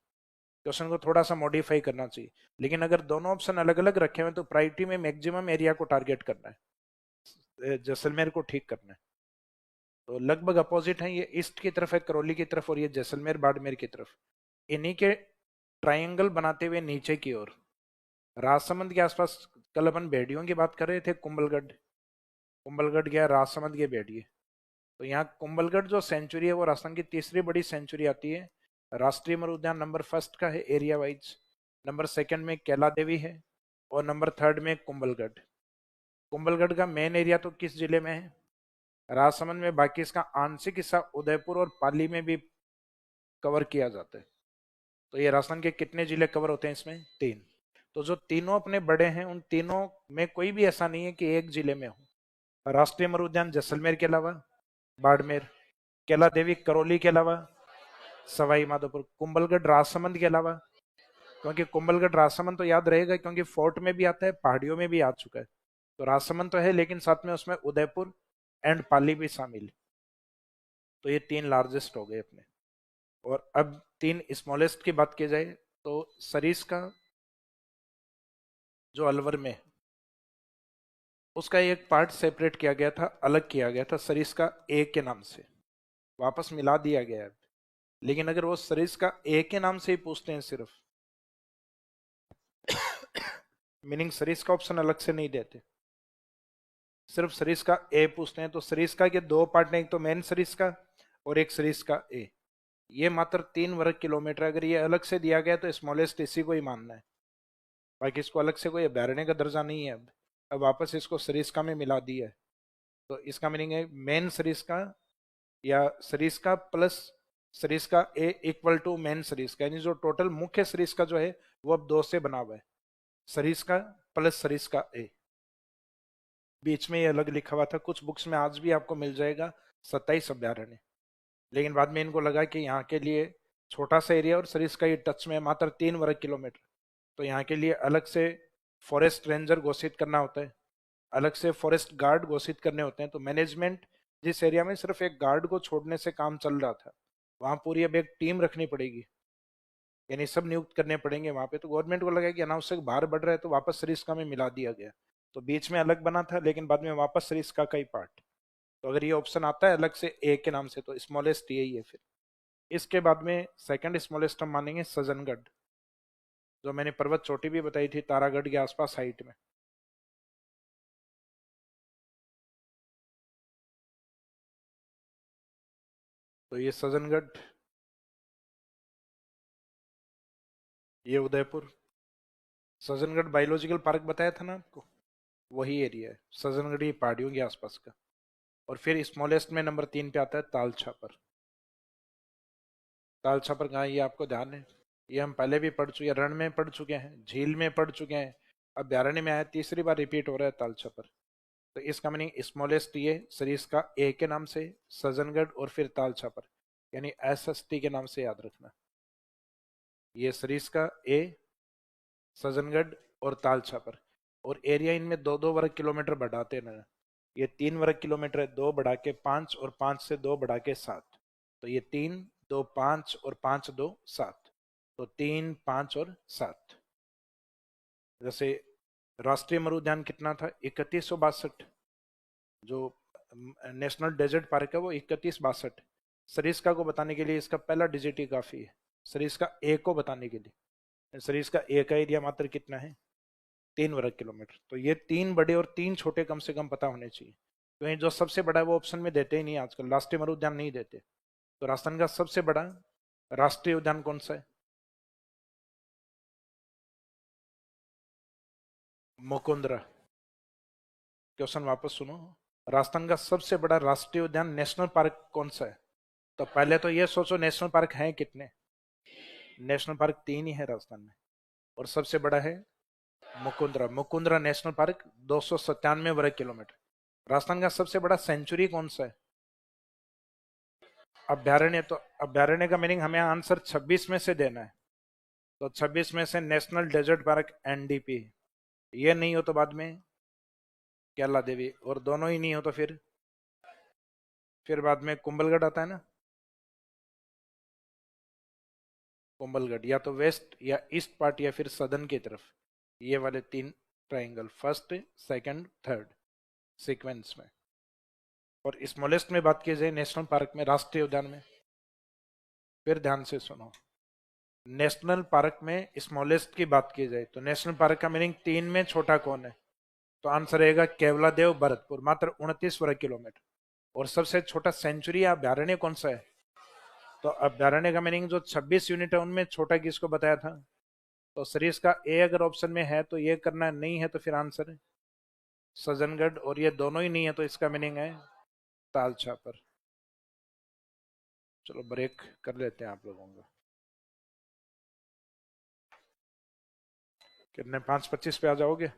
क्वेश्चन को थोड़ा सा मॉडिफाई करना चाहिए। लेकिन अगर दोनों ऑप्शन अलग अलग रखे हुए तो प्रायोरिटी में मैक्सिमम एरिया को टारगेट करना है, जैसलमेर को ठीक करना है। तो लगभग अपोजिट है, ये ईस्ट की तरफ है करौली की तरफ, और ये जैसलमेर बाड़मेर की तरफ। इन्हीं के ट्रायंगल बनाते हुए नीचे की ओर राजसमंद के आसपास, कल अपन भेड़ियों की बात कर रहे थे, कुंभलगढ़ गया, राजसमंद के भेड़िए। तो यहाँ कुंभलगढ़ जो सेंचुरी है वो राजस्थान की तीसरी बड़ी सेंचुरी आती है। राष्ट्रीय मृग उद्यान नंबर फर्स्ट का है एरिया वाइज, नंबर सेकंड में कैला देवी है, और नंबर थर्ड में कुंभलगढ़। कुंभलगढ़ का मेन एरिया तो किस जिले में है? राजसमंद में। बाकी इसका आंशिक हिस्सा उदयपुर और पाली में भी कवर किया जाता है। तो ये राजस्थान के कितने जिले कवर होते हैं इसमें? 3। तो जो तीनों अपने बड़े हैं उन तीनों में कोई भी ऐसा नहीं है कि एक जिले में हो। राष्ट्रीय मृग उद्यान जैसलमेर के अलावा बाड़मेर, कैला देवी करौली के अलावा सवाई माधोपुर, कुंभलगढ़ राजसमंद के अलावा, क्योंकि कुंभलगढ़ राजसमंद तो याद रहेगा क्योंकि फोर्ट में भी आता है, पहाड़ियों में भी आ चुका है। तो राजसमंद तो है, लेकिन साथ में उसमें उदयपुर एंड पाली भी शामिल। तो ये 3 लार्जेस्ट हो गए अपने। और अब 3 स्मॉलेस्ट की बात की जाए तो सरिस्का जो अलवर में, उसका एक पार्ट सेपरेट किया गया था, अलग किया गया था सरिस्का ए के नाम से, वापस मिला दिया गया है। लेकिन अगर वो सरिस्का ए के नाम से ही पूछते हैं सिर्फ, मीनिंग सरिस्का ऑप्शन अलग से नहीं देते, सिर्फ सरिस्का ए पूछते हैं, तो सरिस्का के 2 पार्ट हैं, एक तो मेन सरिस्का और एक सरिस्का ए। ये मात्र 3 वर्ग किलोमीटर। अगर ये अलग से दिया गया तो स्मॉलेस्ट इसी को ही मानना है, बाकी इसको अलग से कोई अभ्यारण्य का दर्जा नहीं है। अब वापस इसको सरिस्का में मिला दिया है। तो इसका मीनिंग है मेन सरिस्का या Sariska plus Sariska A equal to main Sariska, यानी जो टोटल मुख्य सरिस्का जो है वो अब 2 से बना हुआ है, सरिस्का प्लस सरिस्का ए। बीच में ये अलग लिखा हुआ था, कुछ बुक्स में आज भी आपको मिल जाएगा 27 अभ्यारण्य, लेकिन बाद में इनको लगा कि यहाँ के लिए छोटा सा एरिया और सरिस्का ये टच में मात्र 3 वर्ग किलोमीटर, तो यहाँ के लिए अलग से फॉरेस्ट रेंजर घोषित करना होता है, अलग से फॉरेस्ट गार्ड घोषित करने होते हैं। तो मैनेजमेंट जिस एरिया में सिर्फ एक गार्ड को छोड़ने से काम चल रहा था, वहां पूरी अब एक टीम रखनी पड़ेगी, यानी सब नियुक्त करने पड़ेंगे वहां पे। तो गवर्नमेंट को लगा कि अनावश्यक भार बढ़ रहा है, तो वापस सरिस्का में मिला दिया गया। तो बीच में अलग बना था, लेकिन बाद में वापस सरिस्का का ही पार्ट। तो अगर ये ऑप्शन आता है अलग से ए के नाम से, तो स्मॉलेस्ट यही है। फिर इसके बाद में सेकंड स्मॉलेस्ट हम मानेंगे सजनगढ़, जो मैंने पर्वत चोटी भी बताई थी तारागढ़ के आसपास हाइट में। तो ये सजनगढ़, ये उदयपुर। सजनगढ़ बायोलॉजिकल पार्क बताया था ना आपको, वही एरिया है सजनगढ़, ये पहाड़ियों के आसपास का। और फिर स्मॉलेस्ट में नंबर 3 पे आता है ताल छापर। ताल छापर कहाँ, ये आपको ध्यान है, ये हम पहले भी पढ़ चुके हैं, रण में पढ़ चुके हैं, झील में पढ़ चुके हैं, अभ्यारण्य में आया, तीसरी बार रिपीट हो रहा है ताल छापर। तो इसका मीनिंग स्मॉलेस्ट ये सरिस्का ए के नाम से, सजनगढ़ और फिर ताल छापर, यानी SST के नाम से याद रखना। ये सरिस्का ए, सजनगढ़ और ताल छापर, और एरिया इनमें 2-2 वर्ग किलोमीटर बढ़ाते ना। ये 3 वर्ग किलोमीटर है, 2 बढ़ा के 5 और 5 से 2 बढ़ा के 7। तो ये 3, 2, 5 और 5, 2, 7। तो 3, 5 और 7। जैसे राष्ट्रीय मृग उद्यान कितना था? 3162। जो नेशनल डेजर्ट पार्क है वो 3162। सरिस्का को बताने के लिए इसका पहला डिजिट ही काफी है, सरिस्का ए को बताने के लिए। सरिस्का ए का एरिया मात्र कितना है? 3 वर्ग किलोमीटर। तो ये 3 बड़े और 3 छोटे कम से कम पता होने चाहिए, क्योंकि जो सबसे बड़ा है वो ऑप्शन में देते ही नहीं आजकल, राष्ट्रीय मृग उद्यान नहीं देते। तो राजस्थान का सबसे बड़ा राष्ट्रीय उद्यान कौन सा है? मुकुंदरा। क्वेश्चन वापस सुनो, राजस्थान का सबसे बड़ा राष्ट्रीय उद्यान नेशनल पार्क कौन सा है? तो पहले तो ये सोचो नेशनल पार्क हैं कितने? नेशनल पार्क 3 ही है राजस्थान में, और सबसे बड़ा है मुकुंदरा। मुकुंदरा नेशनल पार्क 297 वर्ग किलोमीटर। राजस्थान का सबसे बड़ा सेंचुरी कौन सा है? अभ्यारण्य। तो अभ्यारण्य का मीनिंग हमें आंसर 26 में से देना है। तो 26 में से नेशनल डेजर्ट पार्क NDP, ये नहीं हो तो बाद में कैला देवी, और दोनों ही नहीं हो तो फिर बाद में कुंभलगढ़ आता है ना। कुंभलगढ़, या तो वेस्ट या ईस्ट पार्ट या फिर सदर्न की तरफ, ये वाले 3 triangle, first second third sequence में। और स्मॉलेस्ट में बात की जाए नेशनल पार्क में, राष्ट्रीय उद्यान में, फिर ध्यान से सुनो, नेशनल पार्क में स्मॉलेस्ट की बात की जाए तो नेशनल पार्क का मीनिंग 3 में छोटा कौन है, तो आंसर रहेगा केवलादेव भरतपुर, मात्र 29 वर्ग किलोमीटर। और सबसे छोटा सेंचुरी या अभ्यारण्य कौन सा है, तो अभ्यारण्य का मीनिंग जो 26 यूनिट है उनमें छोटा किसको बताया था, तो सरीस का ए अगर ऑप्शन में है तो ये करना, नहीं है तो फिर आंसर है सज्जनगढ़, और ये दोनों ही नहीं है तो इसका मीनिंग है ताल छापर। चलो ब्रेक कर लेते हैं आप लोगों का, कितने 5:25 पे आ जाओगे?